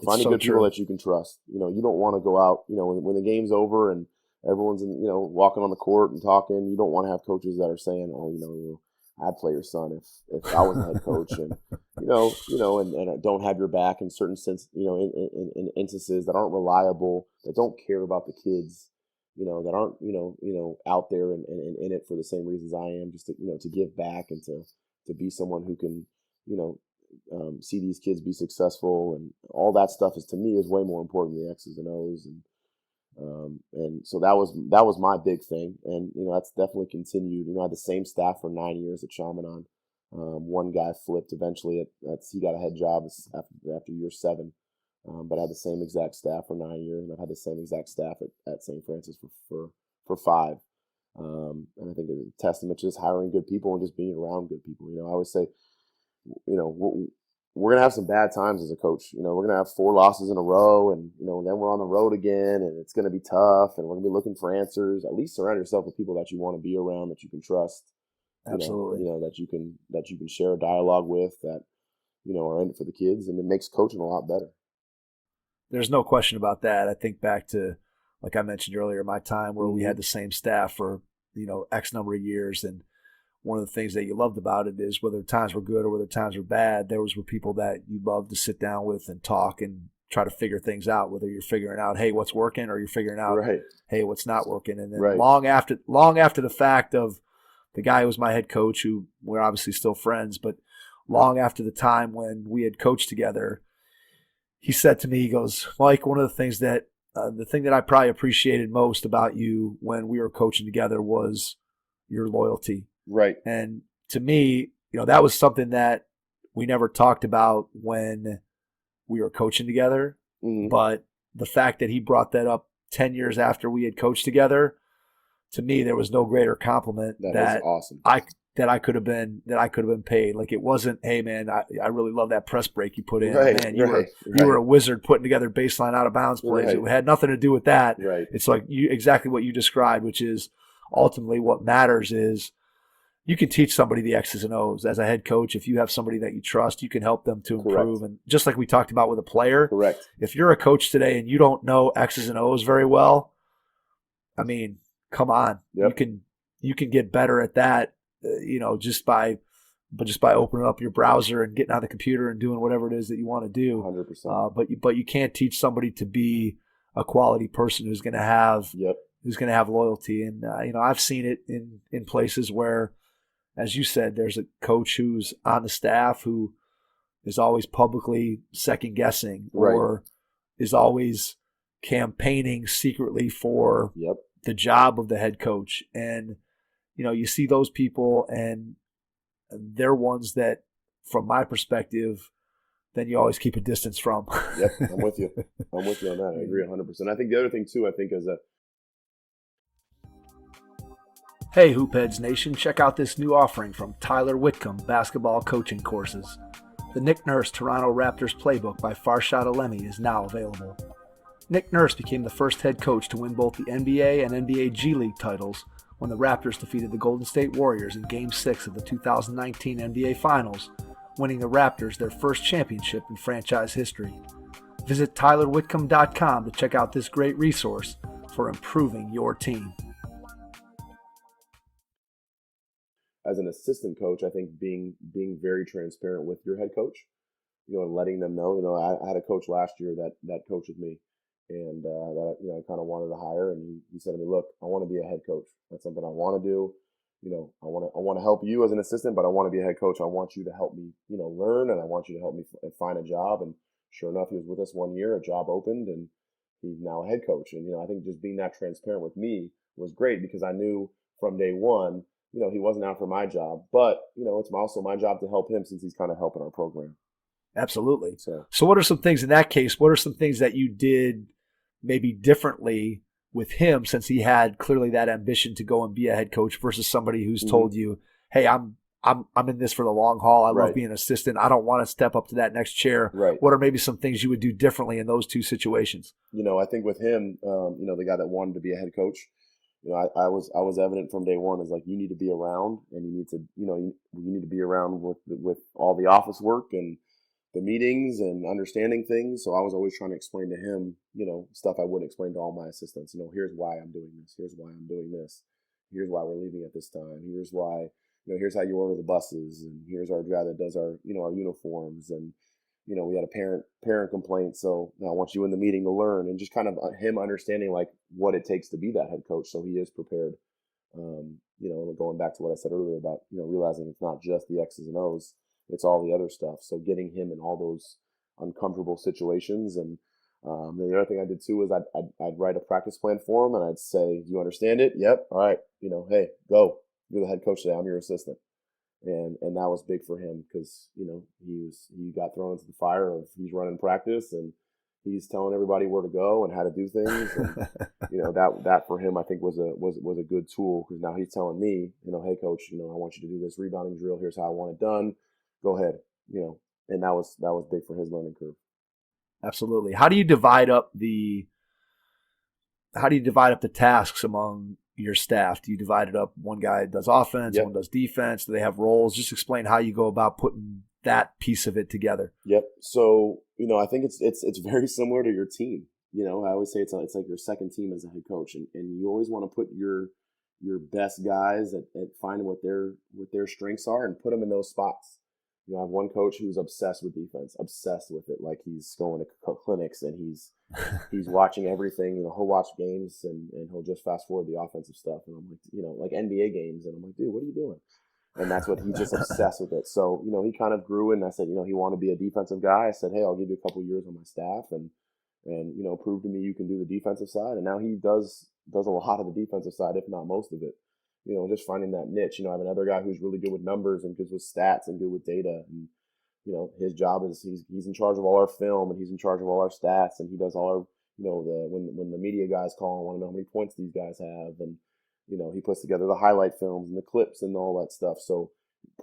Finding good people that you can trust. You don't want to go out, when the game's over and everyone's walking on the court and talking, you don't want to have coaches that are saying, oh, I'd play your son if I was a head coach, and and don't have your back in certain sense, in instances that aren't reliable, that don't care about the kids, that aren't out there and in it for the same reasons I am, just to give back and to be someone who can see these kids be successful, and all that stuff to me is way more important than the X's and O's, and so that was my big thing, and that's definitely continued. I had the same staff for 9 years at Chaminade. One guy flipped eventually. He got a head job after year 7, but I had the same exact staff for 9 years, and I've had the same exact staff at St. Francis for 5. And I think it's a testament to just hiring good people and just being around good people. I always say, we're going to have some bad times as a coach. We're going to have 4 losses in a row, and, then we're on the road again, and it's going to be tough, and we're going to be looking for answers. At least surround yourself with people that you want to be around, that you can trust. Absolutely. That you can share a dialogue with, that, are in it for the kids, and it makes coaching a lot better. There's no question about that. I think back to, like I mentioned earlier, my time where we had the same staff for, X number of years, and one of the things that you loved about it is whether times were good or whether times were bad, were people that you loved to sit down with and talk and try to figure things out, whether you're figuring out, hey, what's working, or you're figuring out, hey, what's not working. And then long after the fact of the guy who was my head coach, who we're obviously still friends, but long after the time when we had coached together, he said to me, he goes, Mike, one of the things that the thing that I probably appreciated most about you when we were coaching together was your loyalty. Right. And to me, that was something that we never talked about when we were coaching together. Mm-hmm. But the fact that he brought that up 10 years after we had coached together, to me, there was no greater compliment that awesome. I could have been paid. Like, it wasn't, hey man, I really love that press break you put in. Man, you were a wizard putting together baseline out of bounds plays. It had nothing to do with that. Right. It's like exactly what you described, which is ultimately what matters is you can teach somebody the X's and O's. As a head coach, if you have somebody that you trust, you can help them to improve. And just like we talked about with a player, if you're a coach today and you don't know X's and O's very well, I mean, come on. Yep. You can get better at that, just by opening up your browser and getting on the computer and doing whatever it is that you want to do. 100%. But you can't teach somebody to be a quality person who's going to have loyalty. And I've seen it in places where, as you said, there's a coach who's on the staff who is always publicly second guessing or is always campaigning secretly for the job of the head coach. And, you see those people and they're ones that, from my perspective, then you always keep a distance from. Yep, I'm with you. I'm with you on that. I agree 100%. I think the other thing, too, is that. Hey, Hoopheads Nation, check out this new offering from Tyler Whitcomb Basketball Coaching Courses. The Nick Nurse Toronto Raptors Playbook by Farshad Alemi is now available. Nick Nurse became the first head coach to win both the NBA and NBA G League titles when the Raptors defeated the Golden State Warriors in Game 6 of the 2019 NBA Finals, winning the Raptors their first championship in franchise history. Visit TylerWhitcomb.com to check out this great resource for improving your team. As an assistant coach, I think being very transparent with your head coach, and letting them know. I had a coach last year that coached with me, and that I kind of wanted to hire, and he said to me, "Look, I want to be a head coach. That's something I want to do. I want to help you as an assistant, but I want to be a head coach. I want you to help me, learn, and I want you to help me find a job." And sure enough, he was with us 1 year. A job opened, and he's now a head coach. And I think just being that transparent with me was great because I knew from day one. He wasn't out for my job, but, it's also my job to help him since he's kind of helping our program. Absolutely. So what are some things in that case? What are some things that you did maybe differently with him since he had clearly that ambition to go and be a head coach versus somebody who's told you, hey, I'm in this for the long haul. I love being an assistant. I don't want to step up to that next chair. Right. What are maybe some things you would do differently in those two situations? I think with him, the guy that wanted to be a head coach, I was evident from day one is like, you need to be around and you need to, you need to be around with all the office work and the meetings and understanding things. So I was always trying to explain to him, stuff I wouldn't explain to all my assistants. Here's why I'm doing this. Here's why I'm doing this. Here's why we're leaving at this time. Here's why, here's how you order the buses. And here's our guy that does our, our uniforms. And, we had a parent complaint. So I want you in the meeting to learn, and just kind of him understanding like what it takes to be that head coach. So he is prepared, going back to what I said earlier about, realizing it's not just the X's and O's, it's all the other stuff. So getting him in all those uncomfortable situations. And then the other thing I did too is I'd write a practice plan for him, and I'd say, do you understand it? Yep. All right. Hey, go. You're the head coach today. I'm your assistant. And that was big for him because, he got thrown into the fire of he's running practice and he's telling everybody where to go and how to do things. And, that for him, I think was a good tool because now he's telling me, hey coach, I want you to do this rebounding drill. Here's how I want it done. Go ahead. And that was big for his learning curve. Absolutely. How do you divide up the tasks among your staff? Do you divide it up? One guy does offense, one does defense. Do they have roles? Just explain how you go about putting that piece of it together. Yep. So, I think it's very similar to your team. I always say it's like your second team as a head coach, and you always want to put your best guys at finding what their strengths are and put them in those spots. I have one coach who's obsessed with defense, obsessed with it. Like he's going to clinics and he's watching everything. He'll watch games and he'll just fast forward the offensive stuff. And I'm like, like NBA games. And I'm like, dude, what are you doing? And that's what he's just obsessed with it. So, he kind of grew and I said, he wanted to be a defensive guy. I said, hey, I'll give you a couple years on my staff and prove to me you can do the defensive side. And now he does a lot of the defensive side, if not most of it. Just finding that niche. I have another guy who's really good with numbers and good with stats and good with data. And, his job is he's in charge of all our film and he's in charge of all our stats and he does all our, when the media guys call and want to know how many points these guys have. And, he puts together the highlight films and the clips and all that stuff. So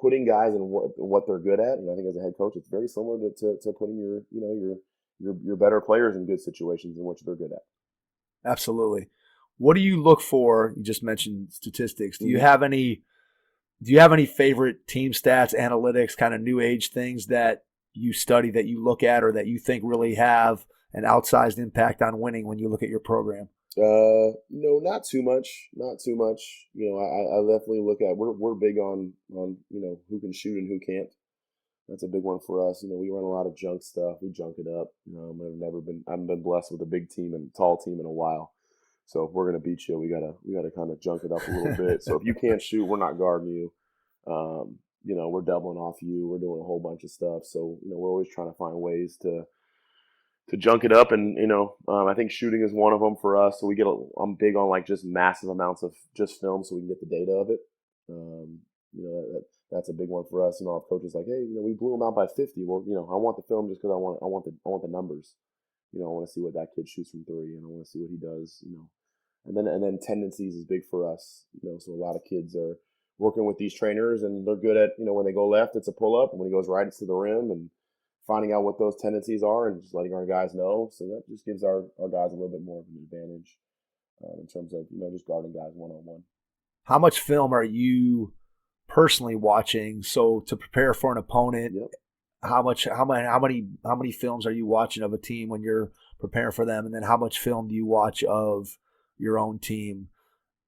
putting guys in what they're good at, I think as a head coach, it's very similar to putting your better players in good situations in which they're good at. Absolutely. What do you look for? You just mentioned statistics. Do you have any favorite team stats, analytics, kind of new age things that you study, that you look at, or that you think really have an outsized impact on winning when you look at your program? No, not too much. Not too much. I definitely look at, we're big on who can shoot and who can't. That's a big one for us. We run a lot of junk stuff. We junk it up. I haven't been blessed with a big team and tall team in a while. So if we're gonna beat you, we gotta kind of junk it up a little bit. So if you can't shoot, we're not guarding you. We're doubling off you. We're doing a whole bunch of stuff. So we're always trying to find ways to junk it up. And, I think shooting is one of them for us. So I'm big on like just massive amounts of just film so we can get the data of it. That's a big one for us. Our coach is like, hey, we blew them out by 50. Well, I want the film just because I want the numbers. I want to see what that kid shoots from three, and I want to see what he does. And then tendencies is big for us. So a lot of kids are working with these trainers, and they're good at when they go left, it's a pull up, and when he goes right, it's to the rim, and finding out what those tendencies are and just letting our guys know. So that just gives our guys a little bit more of an advantage in terms of just guarding guys one-on-one. How much film are you personally watching? So to prepare for an opponent, Yep. how many films are you watching of a team when you're preparing for them? And then how much film do you watch of your own team?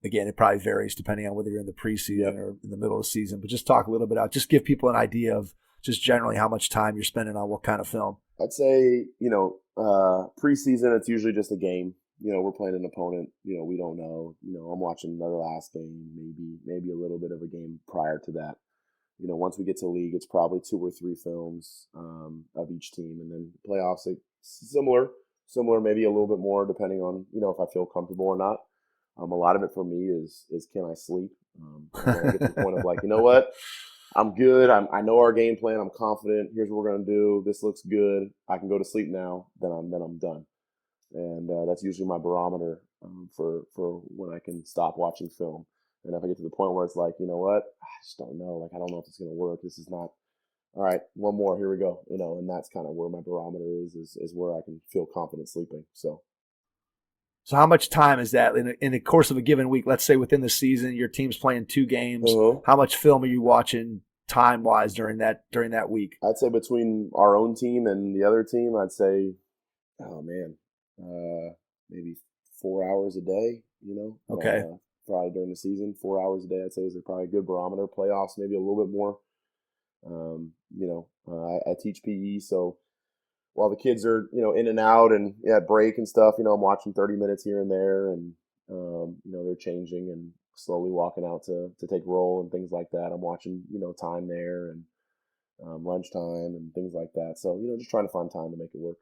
Again, it probably varies depending on whether you're in the preseason or in the middle of the season, but just talk a little bit out, just give people an idea of just generally how much time you're spending on what kind of film. I'd say, preseason, it's usually just a game. We're playing an opponent, we don't know. I'm watching their last game, maybe a little bit of a game prior to that. Once we get to league, it's probably 2 or 3 films of each team. And then playoffs, like, similar, maybe a little bit more depending on, if I feel comfortable or not. A lot of it for me is can I sleep? When I get to the point of like, you know what? I'm good. I know our game plan. I'm confident. Here's what we're going to do. This looks good. I can go to sleep now. Then I'm done. And that's usually my barometer for when I can stop watching film. And if I get to the point where it's like, you know what, I just don't know. Like, I don't know if it's going to work. This is not, all right, one more, here we go. And that's kind of where my barometer is where I can feel confident sleeping. So how much time is that in the course of a given week? Let's say within the season, your team's playing 2 games. How much film are you watching time-wise during that week? I'd say between our own team and the other team, I'd say, maybe 4 hours a day, Okay. Probably during the season, 4 hours a day, I'd say is probably a good barometer. Playoffs, maybe a little bit more. I teach PE, so while the kids are, in and out and at break and stuff, I'm watching 30 minutes here and there, and, they're changing and slowly walking out to take roll and things like that. I'm watching, time there and lunchtime and things like that. So, just trying to find time to make it work.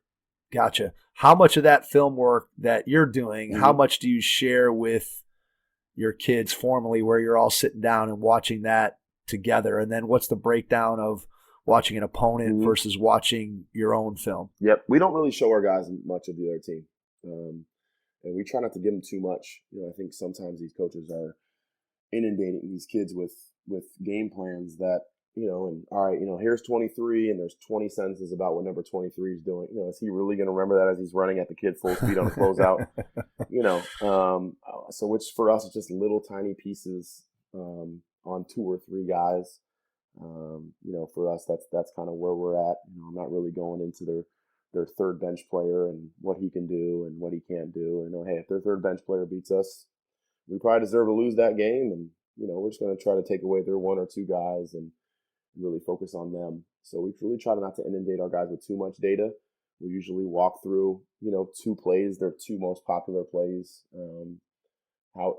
Gotcha. How much of that film work that you're doing, how much do you share with your kids formally where you're all sitting down and watching that together? And then what's the breakdown of watching an opponent versus watching your own film? Yep. We don't really show our guys much of the other team. And we try not to give them too much. I think sometimes these coaches are inundating these kids with game plans that, and all right, here's 23 and there's 20 sentences about what number 23 is doing. Is he really going to remember that as he's running at the kid full speed on a closeout? So which for us is just little tiny pieces on 2 or 3 guys. For us, that's kind of where we're at. I'm not really going into their third bench player and what he can do and what he can't do. And hey, if their third bench player beats us, we probably deserve to lose that game. And we're just going to try to take away their 1 or 2 guys and really focus on them. So we really try not to inundate our guys with too much data. We usually walk through 2 plays, their 2 most popular plays, how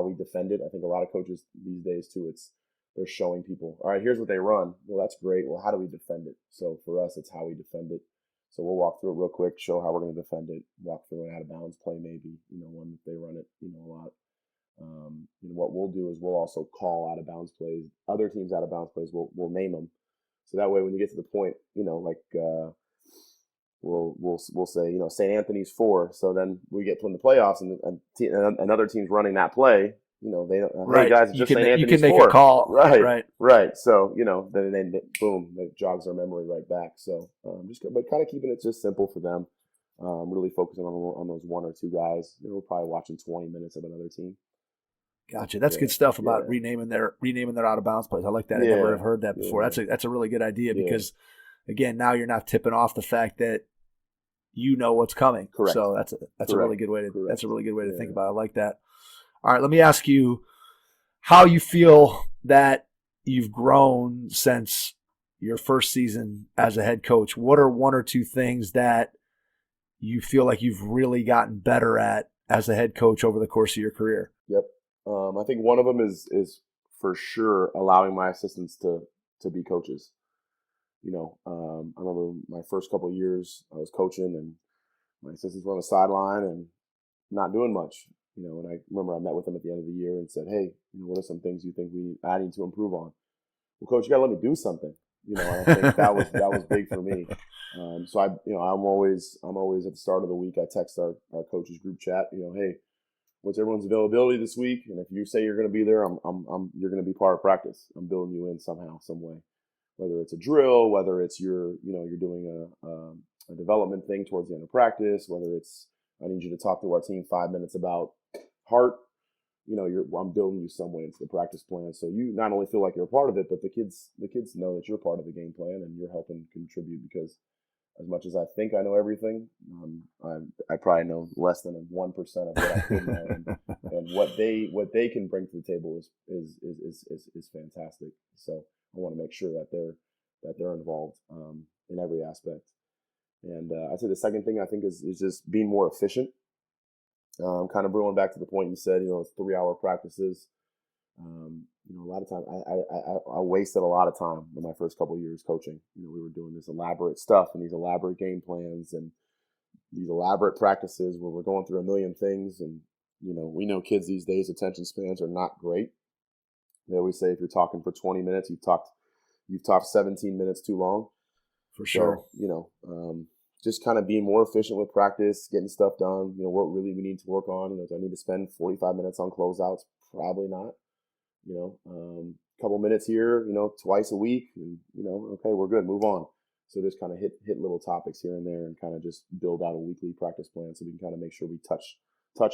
we defend it. I think a lot of coaches these days too, they're showing people, all right, here's what they run. Well, that's great. Well, how do we defend it? So for us, it's how we defend it. So we'll walk through it real quick, show how we're going to defend it, walk through an out of bounds play maybe, one that they run it, a lot. What we'll do is we'll also call out of bounds plays. Other teams out of bounds plays, we'll name them. So that way, when you get to the point, we'll say, St. Anthony's 4. So then we get in the playoffs and another team's running that play. Right. Hey guys, it's just St. Anthony's 4. You can make a call. Right. So, then boom, it jogs our memory right back. So but kind of keeping it just simple for them. Really focusing on those 1 or 2 guys. We're probably watching 20 minutes of another team. Gotcha. That's good stuff about renaming their out of bounds plays. I like that. I never have heard that before. That's a really good idea because again, now you're not tipping off the fact that what's coming. Correct. So that's a really good way to think about it. I like that. All right, let me ask you how you feel that you've grown since your first season as a head coach. What are 1 or 2 things that you feel like you've really gotten better at as a head coach over the course of your career? Yep. I think one of them is for sure allowing my assistants to be coaches. I remember my first couple of years I was coaching and my assistants were on the sideline and not doing much. And I remember I met with them at the end of the year and said, hey, what are some things you think I need to improve on? Well, coach, you got to let me do something. I think that was big for me. So I'm always at the start of the week, I text our coaches group chat, hey, what's everyone's availability this week? And if you say you're going to be there, you're going to be part of practice. I'm building you in somehow, some way, whether it's a drill, whether it's you're doing a development thing towards the end of practice, whether it's I need you to talk to our team 5 minutes about heart. I'm building you some way into the practice plan, so you not only feel like you're a part of it, but the kids know that you're part of the game plan and you're helping contribute. Because as much as I think I know everything, I probably know less than 1% of what I could know, and what they can bring to the table is fantastic. So I want to make sure that they're involved in every aspect. And I'd say the second thing I think is just being more efficient. Kind of going back to the point you said, it's 3-hour practices. A lot of time I wasted a lot of time in my first couple of years coaching. We were doing this elaborate stuff and these elaborate game plans and these elaborate practices where we're going through a million things. And, we know kids these days, attention spans are not great. They always say if you're talking for 20 minutes, you've talked 17 minutes too long. For sure. So, just kind of being more efficient with practice, getting stuff done. What really we need to work on. Do I need to spend 45 minutes on closeouts? Probably not. Couple minutes here, twice a week, and okay, we're good. Move on. So just kind of hit little topics here and there, and kind of just build out a weekly practice plan so we can kind of make sure we touch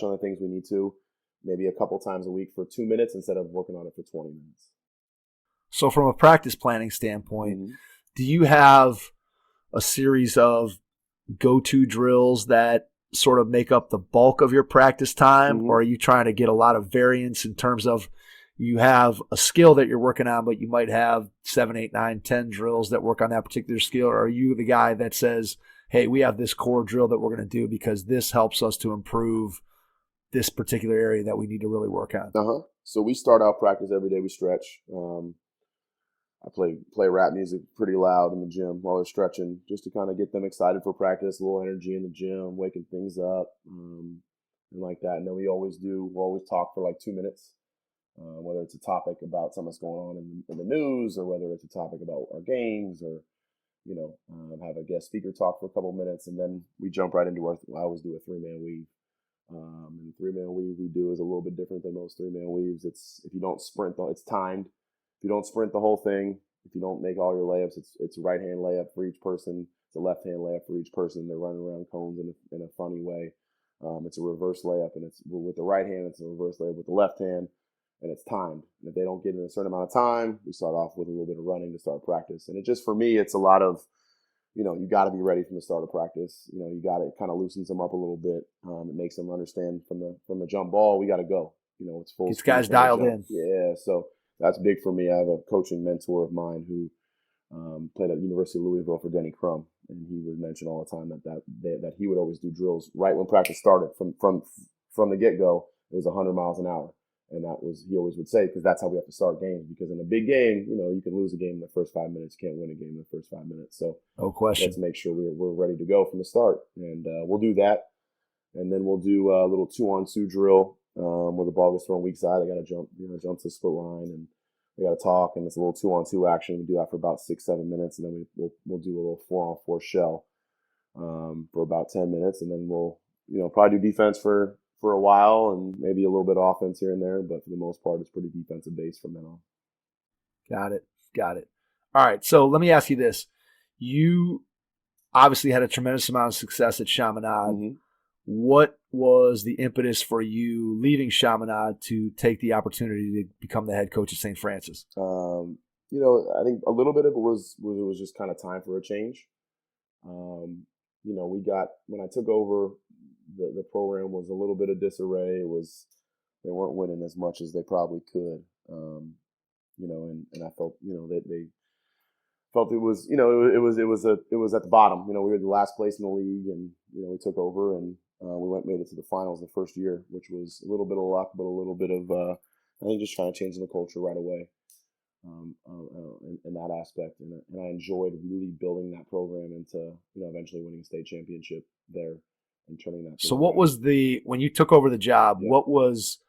on the things we need to, maybe a couple times a week for 2 minutes instead of working on it for 20 minutes. So from a practice planning standpoint, do you have a series of go-to drills that sort of make up the bulk of your practice time, or are you trying to get a lot of variance in terms of you have a skill that you're working on, but you might have 7, 8, 9, 10 drills that work on that particular skill? Or are you the guy that says, hey, we have this core drill that we're going to do because this helps us to improve this particular area that we need to really work on? So we start out practice every day. We stretch. I play rap music pretty loud in the gym while they're stretching, just to kind of get them excited for practice, a little energy in the gym, waking things up, and like that. And then we'll always talk for like 2 minutes, whether it's a topic about something that's going on in the news, or whether it's a topic about our games, or have a guest speaker talk for a couple minutes, and then we jump right into I always do a 3-man weave. And the 3-man weave we do is a little bit different than most 3-man weaves. If you don't sprint, it's timed. If you don't sprint the whole thing, if you don't make all your layups, it's a right-hand layup for each person. It's a left-hand layup for each person. They're running around cones in a funny way. It's a reverse layup, and it's with the right hand. It's a reverse layup with the left hand, and it's timed. And if they don't get in a certain amount of time, we start off with a little bit of running to start practice. And for me, it's a lot of, you got to be ready from the start of practice. You got to kind of loosens them up a little bit. It makes them understand from the jump ball, we got to go. It's full. These guys dialed in. Yeah, so that's big for me. I have a coaching mentor of mine who played at University of Louisville for Denny Crum, and he would mention all the time that he would always do drills right when practice started. From the get-go, it was 100 miles an hour, and he always would say, because that's how we have to start games. Because in a big game, you can lose a game in the first 5 minutes, you can't win a game in the first 5 minutes. So no question. Let's make sure we're ready to go from the start, and we'll do that, and then we'll do a little 2-on-2 drill. Where the ball gets thrown weak side, they got to jump to the split line, and we got to talk, and it's a little 2-on-2 action. We do that for about 6-7 minutes, and then we'll do a little 4-on-4 shell for about 10 minutes, and then we'll probably do defense for a while, and maybe a little bit of offense here and there, but for the most part, it's pretty defensive based from then on. Got it. All right, so let me ask you this: you obviously had a tremendous amount of success at Chaminade. What was the impetus for you leaving Chaminade to take the opportunity to become the head coach at St. Francis? I think a little bit of it was just kind of time for a change. When I took over, the program was a little bit of disarray. They weren't winning as much as they probably could. And I felt, they felt it was at the bottom. We were the last place in the league, and we took over, and we made it to the finals the first year, which was a little bit of luck, but a little bit of I think just trying to change the culture right away in that aspect. And I enjoyed really building that program into eventually winning a state championship there. and turning that. So what was when you took over the job, Yeah. what was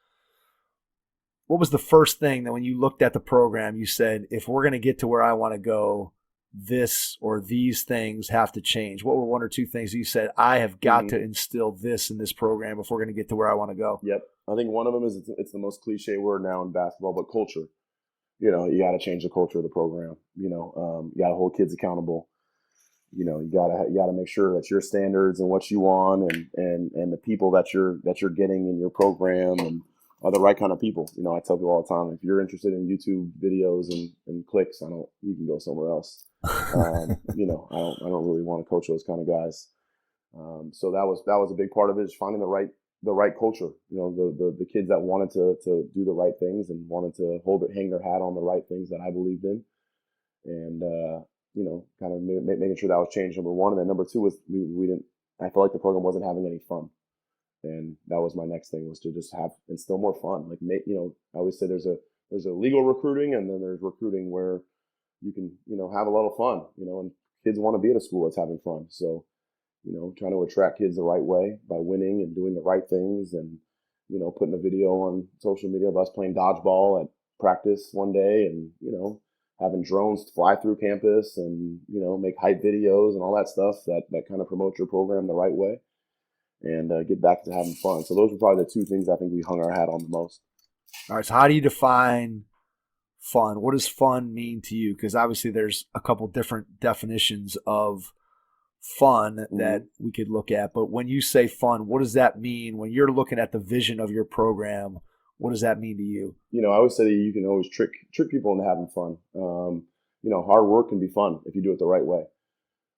the first thing that when you looked at the program, you said, if we're going to get to where I want to go, this or these things have to change? What were one or two things you said, I have got to instill this in this program if we're going to get to where I want to go? Yep. I think one of them is, it's the most cliche word now in basketball, but culture. You got to change the culture of the program. You got to hold kids accountable. You got to make sure that your standards and what you want and the people that you're getting in your program and are the right kind of people. I tell people all the time, if you're interested in YouTube videos and clicks, you can go somewhere else. I don't really want to coach those kind of guys. So that was a big part of it, is finding the right culture. The kids that wanted to do the right things and wanted to hang their hat on the right things that I believed in, and kind of making sure that was change number one. And then number two was I felt like the program wasn't having any fun, and that was my next thing, was to just instill more fun. Like, I always say there's a legal recruiting, and then there's recruiting where you can have a lot of fun, and kids want to be at a school that's having fun. So trying to attract kids the right way by winning and doing the right things, and putting a video on social media of us playing dodgeball at practice one day, and having drones fly through campus, and make hype videos and all that stuff that kind of promote your program the right way, and get back to having fun. So those were probably the two things I think we hung our hat on the most. All right, so how do you define fun? What does fun mean to you? Because obviously there's a couple different definitions of fun that we could look at, but when you say fun, what does that mean when you're looking at the vision of your program? What does that mean to you? I always say that you can always trick people into having fun. Hard work can be fun if you do it the right way.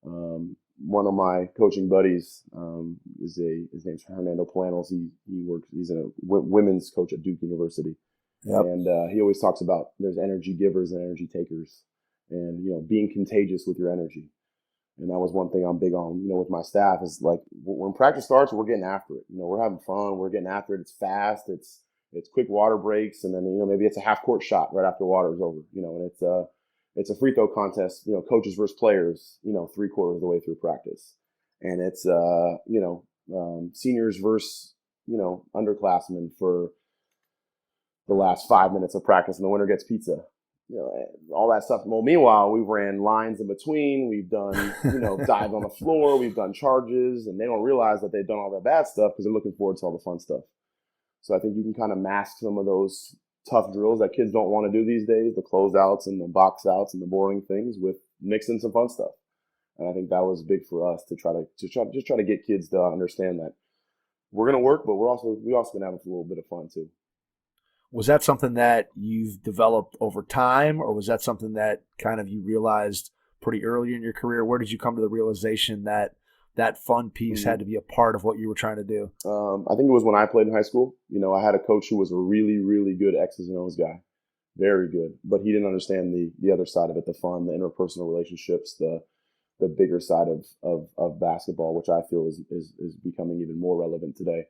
One of my coaching buddies his name's Fernando Planos. He's a women's coach at Duke University. Yep. And he always talks about there's energy givers and energy takers, and being contagious with your energy. And that was one thing I'm big on, with my staff, is like, when practice starts, we're getting after it. We're having fun. We're getting after it. It's fast. It's quick water breaks. And then, maybe it's a half court shot right after water is over, and it's a free throw contest, coaches versus players, 3/4 of the way through practice. And it's, seniors versus, underclassmen for the last 5 minutes of practice, and the winner gets pizza. All that stuff. Well, meanwhile, we've ran lines in between. We've done, dive on the floor. We've done charges, and they don't realize that they've done all that bad stuff because they're looking forward to all the fun stuff. So I think you can kind of mask some of those tough drills that kids don't want to do these days, the closeouts and the box outs and the boring things, with mixing some fun stuff. And I think that was big for us to try to get kids to understand that we're going to work, but we also going to have a little bit of fun too. Was that something that you've developed over time, or was that something that kind of you realized pretty early in your career? Where did you come to the realization that fun piece had to be a part of what you were trying to do? I think it was when I played in high school. I had a coach who was a really, really good X's and O's guy, very good, but he didn't understand the other side of it, the fun, the interpersonal relationships, the bigger side of basketball, which I feel is becoming even more relevant today.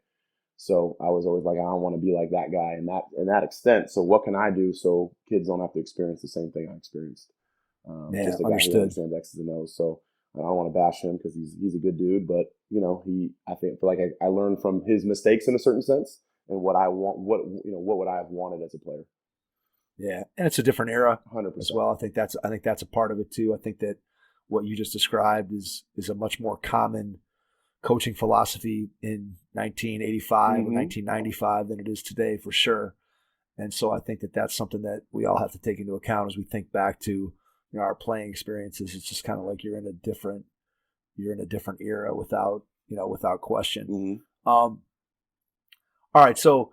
So I was always like, I don't want to be like that guy in that extent. So what can I do so kids don't have to experience the same thing I experienced? Just a guy who understands X's and O's. So I don't want to bash him because he's a good dude, but I think I learned from his mistakes in a certain sense, and what I want, what would I have wanted as a player. Yeah, and it's a different era 100%. As well. I think that's a part of it too. I think that what you just described is a much more common coaching philosophy in 1985 or 1995 than it is today, for sure. And so I think that that's something that we all have to take into account as we think back to our playing experiences. It's just kind of like you're in a different era without question. All right, so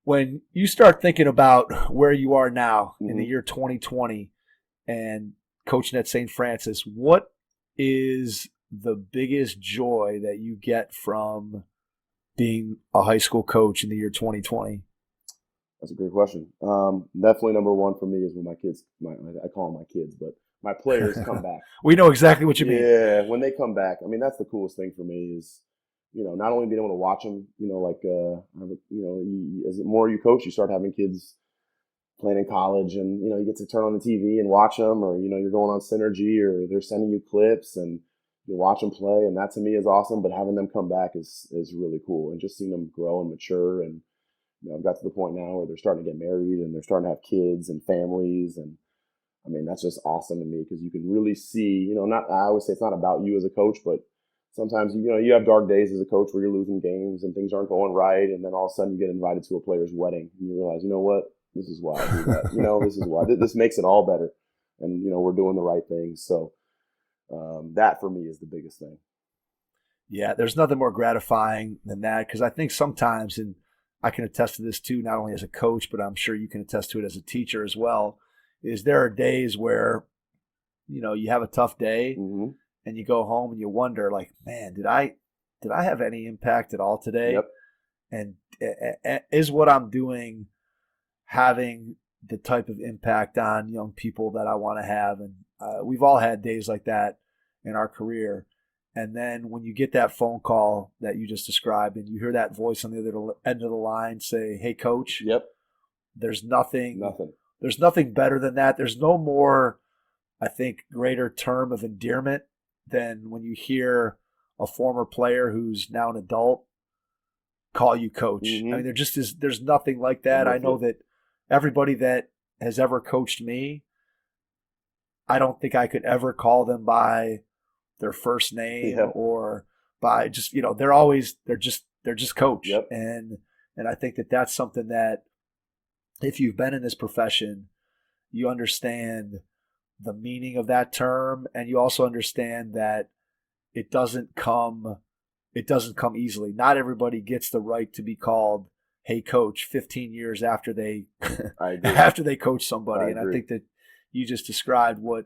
when you start thinking about where you are now in the year 2020 and coaching at St. Francis, what is the biggest joy that you get from being a high school coach in the year 2020? That's a great question. Definitely number one for me is when my kids, I call them my kids, but my players come back. We know exactly what you mean. Yeah, when they come back. I mean, that's the coolest thing for me is, not only being able to watch them, as the more you coach, you start having kids playing in college, and, you get to turn on the TV and watch them, or, you're going on Synergy, or they're sending you clips, and you watch them play, and that to me is awesome. But having them come back is really cool, and just seeing them grow and mature. And I've got to the point now where they're starting to get married and they're starting to have kids and families, and I mean that's just awesome to me because you can really see. I always say it's not about you as a coach, but sometimes you have dark days as a coach where you're losing games and things aren't going right, and then all of a sudden you get invited to a player's wedding and you realize, what, this is why I do that. This is why this makes it all better, and we're doing the right things. So that for me is the biggest thing. Yeah, there's nothing more gratifying than that, because I think sometimes, and I can attest to this too, not only as a coach, but I'm sure you can attest to it as a teacher as well, is there are days where, you have a tough day and you go home and you wonder, like, man, did I have any impact at all today? Yep. And is what I'm doing having the type of impact on young people that I want to have? And we've all had days like that in our career. And then when you get that phone call that you just described and you hear that voice on the other end of the line say, "Hey, coach," yep, there's nothing better than that. There's no more, I think, greater term of endearment than when you hear a former player who's now an adult call you coach. I mean, there's nothing like that. I know that everybody that has ever coached me, I don't think I could ever call them by their first name or by just, they're just coach. Yep. And I think that that's something that if you've been in this profession, you understand the meaning of that term. And you also understand that it doesn't come easily. Not everybody gets the right to be called, "Hey, coach," 15 years after they after they coach somebody. And I think that you just described what,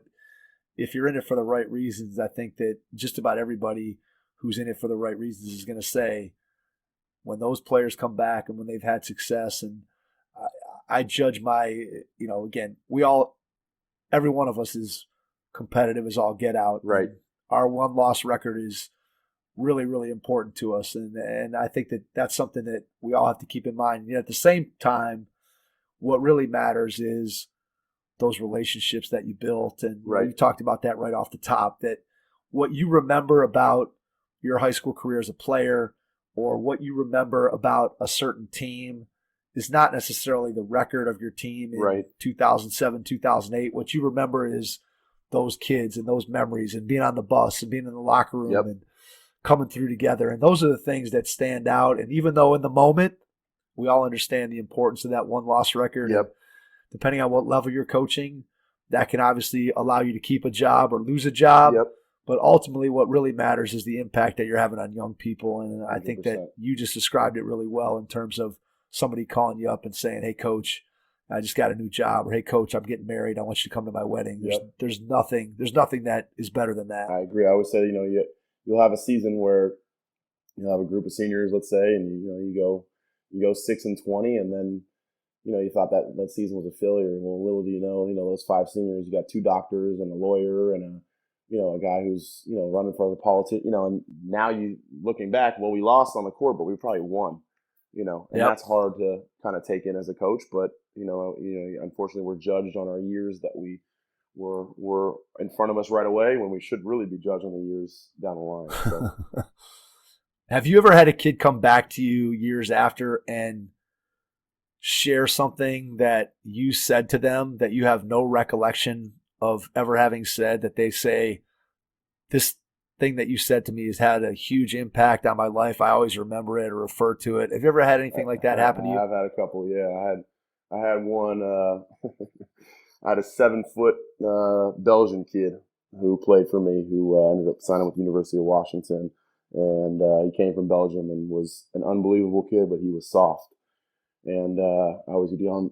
if you're in it for the right reasons, I think that just about everybody who's in it for the right reasons is going to say, when those players come back and when they've had success, and I judge again, every one of us is competitive as all get out. Right. Our one-loss record is really, really important to us. And I think that that's something that we all have to keep in mind. And yet at the same time, what really matters is those relationships that you built. And you talked about that right off the top, that what you remember about your high school career as a player or what you remember about a certain team is not necessarily the record of your team in 2007, 2008. What you remember is those kids and those memories and being on the bus and being in the locker room and coming through together. And those are the things that stand out. And even though in the moment we all understand the importance of that one-loss record, depending on what level you're coaching, that can obviously allow you to keep a job or lose a job. But ultimately what really matters is the impact that you're having on young people. And I 100%. Think that you just described it really well in terms of somebody calling you up and saying, "Hey, coach, I just got a new job," or "Hey, coach, I'm getting married. I want you to come to my wedding." There's nothing that is better than that. I agree. I always say, you'll have a season where you'll have a group of seniors, let's say, and you go 6-20, and then you thought that season was a failure. Well, little do you know, those 5 seniors, you got 2 doctors and a lawyer and a guy who's running for the politician. And now you looking back, well, we lost on the court, but we probably won. And that's hard to kind of take in as a coach. But unfortunately, we're judged on our years that we were in front of us right away when we should really be judged on the years down the line. So. Have you ever had a kid come back to you years after and share something that you said to them that you have no recollection of ever having said, that they say, "This thing that you said to me has had a huge impact on my life. I always remember it or refer to it"? Have you ever had anything like that happen to you? I've had a couple. Yeah, I had one. I had a 7-foot Belgian kid who played for me, who ended up signing with the University of Washington, and he came from Belgium and was an unbelievable kid, but he was soft. And I always would be on,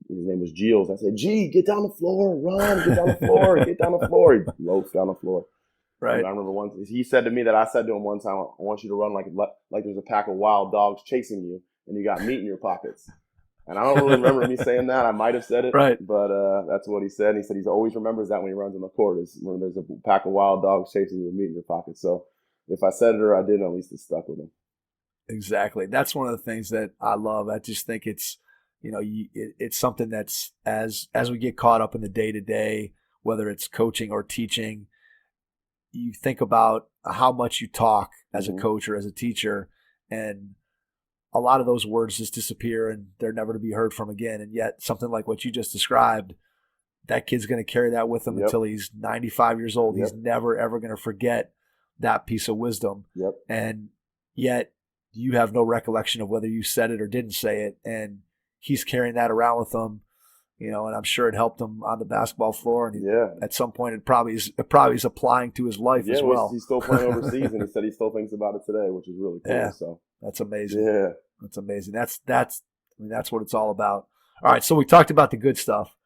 his name was Gilles. I said, "G, get down the floor, run, get down the floor, get down the floor." He loafed down the floor. Right. And I remember once he said to me that I said to him one time, "I want you to run like there's a pack of wild dogs chasing you, and you got meat in your pockets." And I don't really remember me saying that. I might have said it, but that's what he said. And he said he always remembers that when he runs on the court, is when there's a pack of wild dogs chasing you with meat in your pockets. So if I said it or I didn't, at least it stuck with him. Exactly. That's one of the things that I love. I just think it's, it's something that's as we get caught up in the day-to-day, whether it's coaching or teaching, you think about how much you talk as a Mhm. coach or as a teacher, and a lot of those words just disappear and they're never to be heard from again. And yet something like what you just described, that kid's going to carry that with him Yep. until he's 95 years old. Yep. He's never, ever going to forget that piece of wisdom. Yep. And yet you have no recollection of whether you said it or didn't say it. And he's carrying that around with him, you know, and I'm sure it helped him on the basketball floor. And Yeah. at some point it probably is applying to his life as well. He's still playing overseas, and he said he still thinks about it today, which is really cool. Yeah. So That's amazing. yeah. That's amazing. That's what it's all about. All right, so we talked about the good stuff.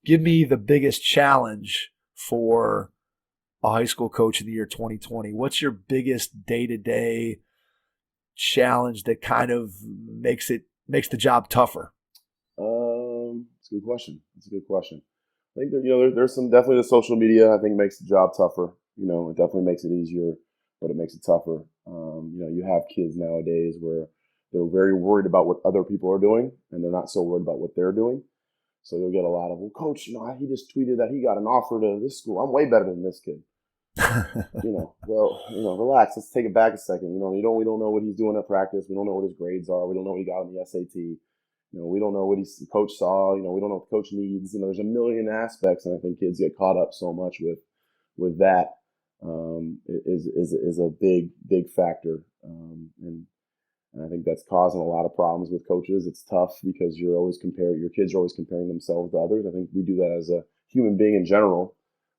Give me the biggest challenge for a high school coach in the year 2020. What's your biggest day-to-day challenge that kind of makes the job tougher? It's a good question. I think that, there's some definitely the social media. I think makes the job tougher. It definitely makes it easier, but it makes it tougher. You have kids nowadays where they're very worried about what other people are doing, and they're not so worried about what they're doing. So you'll get a lot of, well, coach, he just tweeted that he got an offer to this school. I'm way better than this kid. Relax. Let's take it back a second. We don't know what he's doing at practice. We don't know what his grades are. We don't know what he got on the SAT. We don't know what coach saw. We don't know what the coach needs. There's a million aspects, and I think kids get caught up so much with that. Is a big factor, and I think that's causing a lot of problems with coaches. It's tough because your kids are always comparing themselves to others. I think we do that as a human being in general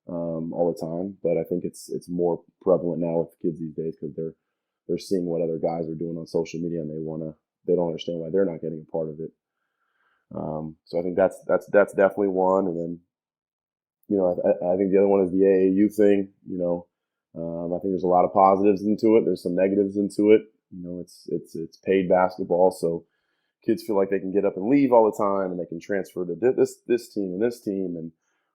all the time, but I think it's more prevalent now with kids these days because they're seeing what other guys are doing on social media, and they don't understand why they're not getting a part of it. So I think that's definitely one, and then I think the other one is the AAU thing. I think there's a lot of positives into it. There's some negatives into it. It's paid basketball, so kids feel like they can get up and leave all the time, and they can transfer to this team and this team, and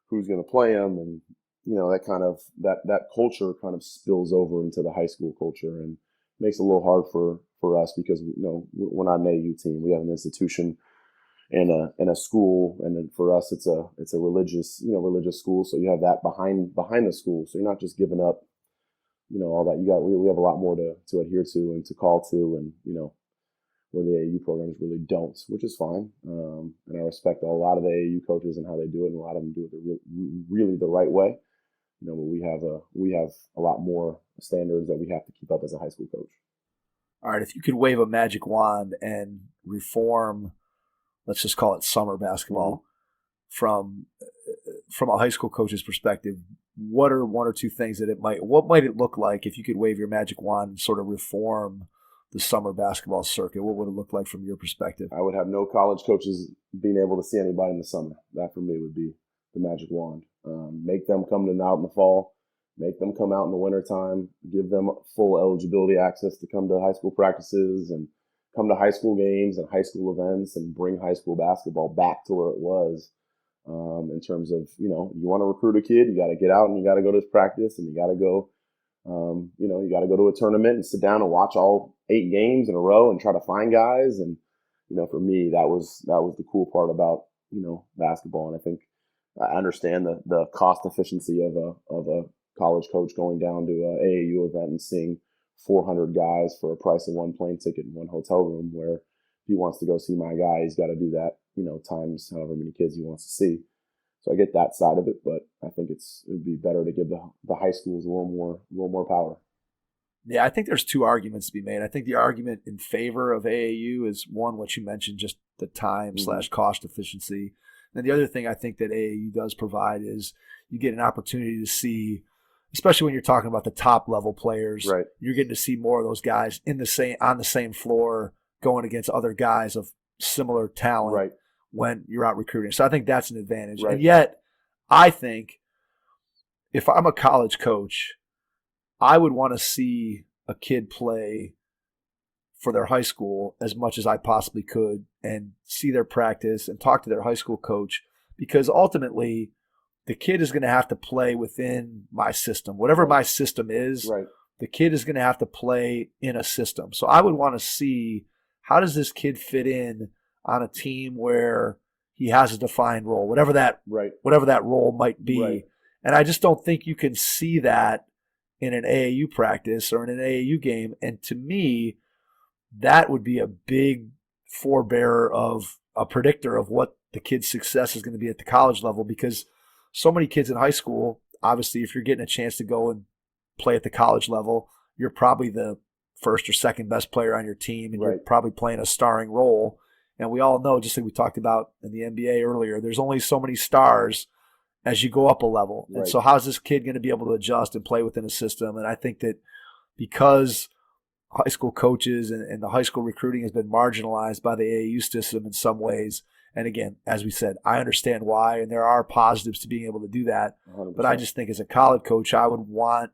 who's going to play them, and that culture kind of spills over into the high school culture, and makes it a little hard for us because we're not an AAU team. We have an institution and a school, and then for us it's a religious school, so you have that behind the school, so you're not just giving up all that. We have a lot more to adhere to and to call to, and where the AAU programs really don't, which is fine. And I respect a lot of the AAU coaches and how they do it, and a lot of them do it really the right way. But we have a lot more standards that we have to keep up as a high school coach. All right, if you could wave a magic wand and reform, let's just call it summer basketball, from a high school coach's perspective, what are one or two things what might it look like if you could wave your magic wand and sort of reform the summer basketball circuit? What would it look like from your perspective? I would have no college coaches being able to see anybody in the summer. That for me would be the magic wand. Make them come out in the fall, make them come out in the wintertime, give them full eligibility access to come to high school practices and come to high school games and high school events, and bring high school basketball back to where it was. In terms of, you want to recruit a kid, you got to get out and you got to go to his practice, and you got to go, you got to go to a tournament and sit down and watch all 8 games in a row and try to find guys. And, for me, that was the cool part about, basketball. And I think I understand the cost efficiency of a college coach going down to a AAU event and seeing 400 guys for a price of one plane ticket in one hotel room, where if he wants to go see my guy, he's got to do that, times however many kids he wants to see. So I get that side of it, but I think it would be better to give the high schools a little more power. Yeah, I think there's 2 arguments to be made. I think the argument in favor of AAU is one, what you mentioned, just the time / cost efficiency. And the other thing I think that AAU does provide is you get an opportunity to see, especially when you're talking about the top level players, right, you're getting to see more of those guys on the same floor going against other guys of similar talent, right, when you're out recruiting. So I think that's an advantage. Right. And yet I think if I'm a college coach, I would want to see a kid play for their high school as much as I possibly could, and see their practice and talk to their high school coach, because ultimately the kid is going to have to play within my system. Whatever my system is, right, the kid is going to have to play in a system. So I would want to see, how does this kid fit in on a team where he has a defined role, whatever that role might be. Right. And I just don't think you can see that in an AAU practice or in an AAU game. And to me, that would be a big forebearer of a predictor of what the kid's success is going to be at the college level, because so many kids in high school, obviously, if you're getting a chance to go and play at the college level, you're probably the first or second best player on your team, and you're probably playing a starring role. And we all know, just like we talked about in the NBA earlier, there's only so many stars as you go up a level. And so how's this kid going to be able to adjust and play within a system? And I think that because high school coaches and the high school recruiting has been marginalized by the AAU system in some ways. And again, as we said, I understand why, and there are positives to being able to do that. 100%. But I just think as a college coach, I would want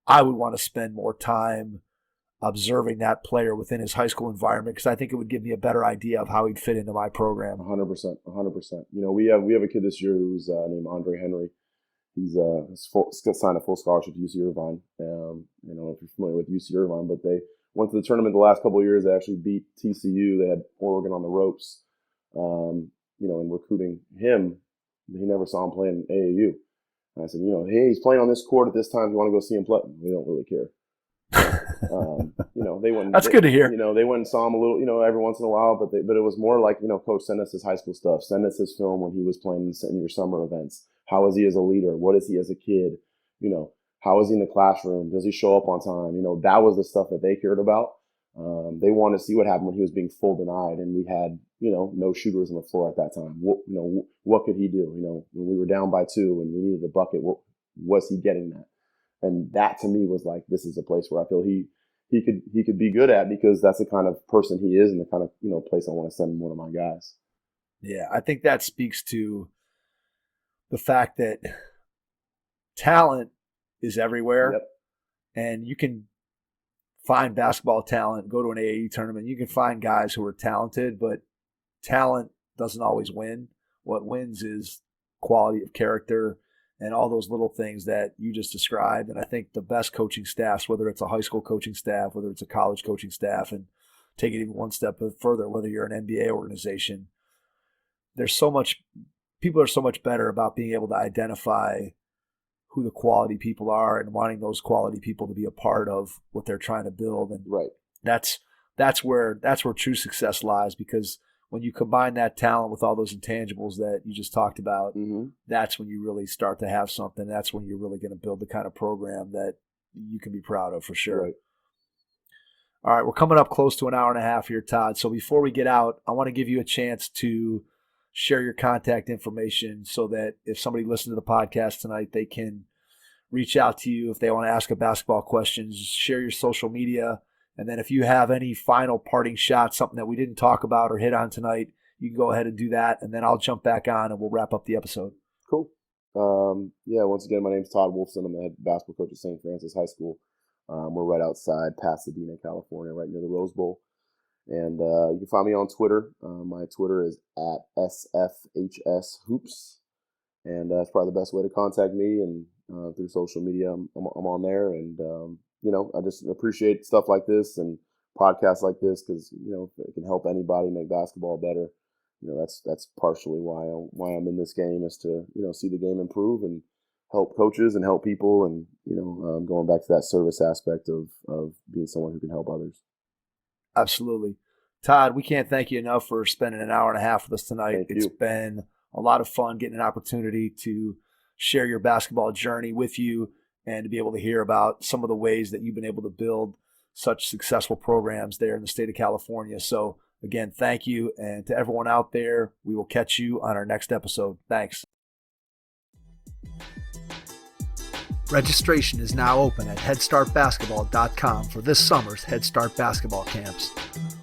to spend more time observing that player within his high school environment, because I think it would give me a better idea of how he'd fit into my program. 100%. You know, we have a kid this year who's named Andre Henry. He's signed a full scholarship to UC Irvine. You know, if you're familiar with UC Irvine, but they went to the tournament the last couple of years. They actually beat TCU. They had Oregon on the ropes. You know, in recruiting him, he never saw him play in AAU. And I said, you know, hey, he's playing on this court at this time. You want to go see him play? We don't really care. You know, they went. That's good to hear. You know, they went and saw him a little, you know, every once in a while, but it was more like, you know, coach, send us his high school stuff. Send us his film when he was playing in your summer events. How is he as a leader? What is he as a kid? You know, how is he in the classroom? Does he show up on time? You know, that was the stuff that they cared about. They wanted to see what happened when he was being full denied, and we had, you know, no shooters on the floor at that time. What could he do? You know, when we were down by 2 and we needed a bucket, what was he getting that? And that to me was like, this is a place where I feel he could be good at, because that's the kind of person he is and the kind of, you know, place I want to send one of my guys. Yeah, I think that speaks to the fact that talent is everywhere. Yep. And you can find basketball talent, go to an AAU tournament. You can find guys who are talented, but talent doesn't always win. What wins is quality of character and all those little things that you just described. And I think the best coaching staffs, whether it's a high school coaching staff, whether it's a college coaching staff, and take it even one step further, whether you're an NBA organization, people are so much better about being able to identify who the quality people are and wanting those quality people to be a part of what they're trying to build. And that's where true success lies, because when you combine that talent with all those intangibles that you just talked about, that's when you really start to have something. That's when you're really going to build the kind of program that you can be proud of, for sure. Right. All right, we're coming up close to an hour and a half here, Todd. So before we get out, I want to give you a chance to share your contact information so that if somebody listens to the podcast tonight, they can reach out to you if they want to ask a basketball question. Just share your social media. And then if you have any final parting shots, something that we didn't talk about or hit on tonight, you can go ahead and do that. And then I'll jump back on and we'll wrap up the episode. Cool. Yeah, once again, my name's Todd Wolfson. I'm the head basketball coach at St. Francis High School. We're right outside Pasadena, California, right near the Rose Bowl. And you can find me on Twitter. My Twitter is @SFHSHoops. And that's probably the best way to contact me. And through social media, I'm on there. And, you know, I just appreciate stuff like this and podcasts like this, because, you know, if it can help anybody make basketball better, you know, that's partially why I'm in this game, is to, you know, see the game improve and help coaches and help people. And, you know, going back to that service aspect of being someone who can help others. Absolutely. Todd, we can't thank you enough for spending an hour and a half with us tonight. It's been a lot of fun getting an opportunity to share your basketball journey with you and to be able to hear about some of the ways that you've been able to build such successful programs there in the state of California. So again, thank you. And to everyone out there, we will catch you on our next episode. Thanks. Registration is now open at headstartbasketball.com for this summer's Head Start basketball camps.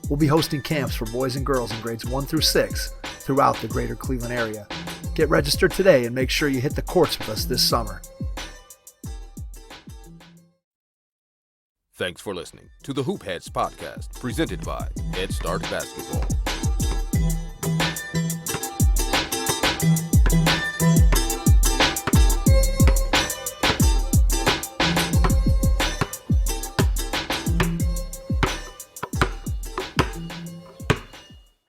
We'll be hosting camps for boys and girls in grades 1 through 6 throughout the greater Cleveland area. Get registered today and make sure you hit the courts with us this summer. Thanks for listening to the Hoop Heads podcast, presented by Head Start Basketball.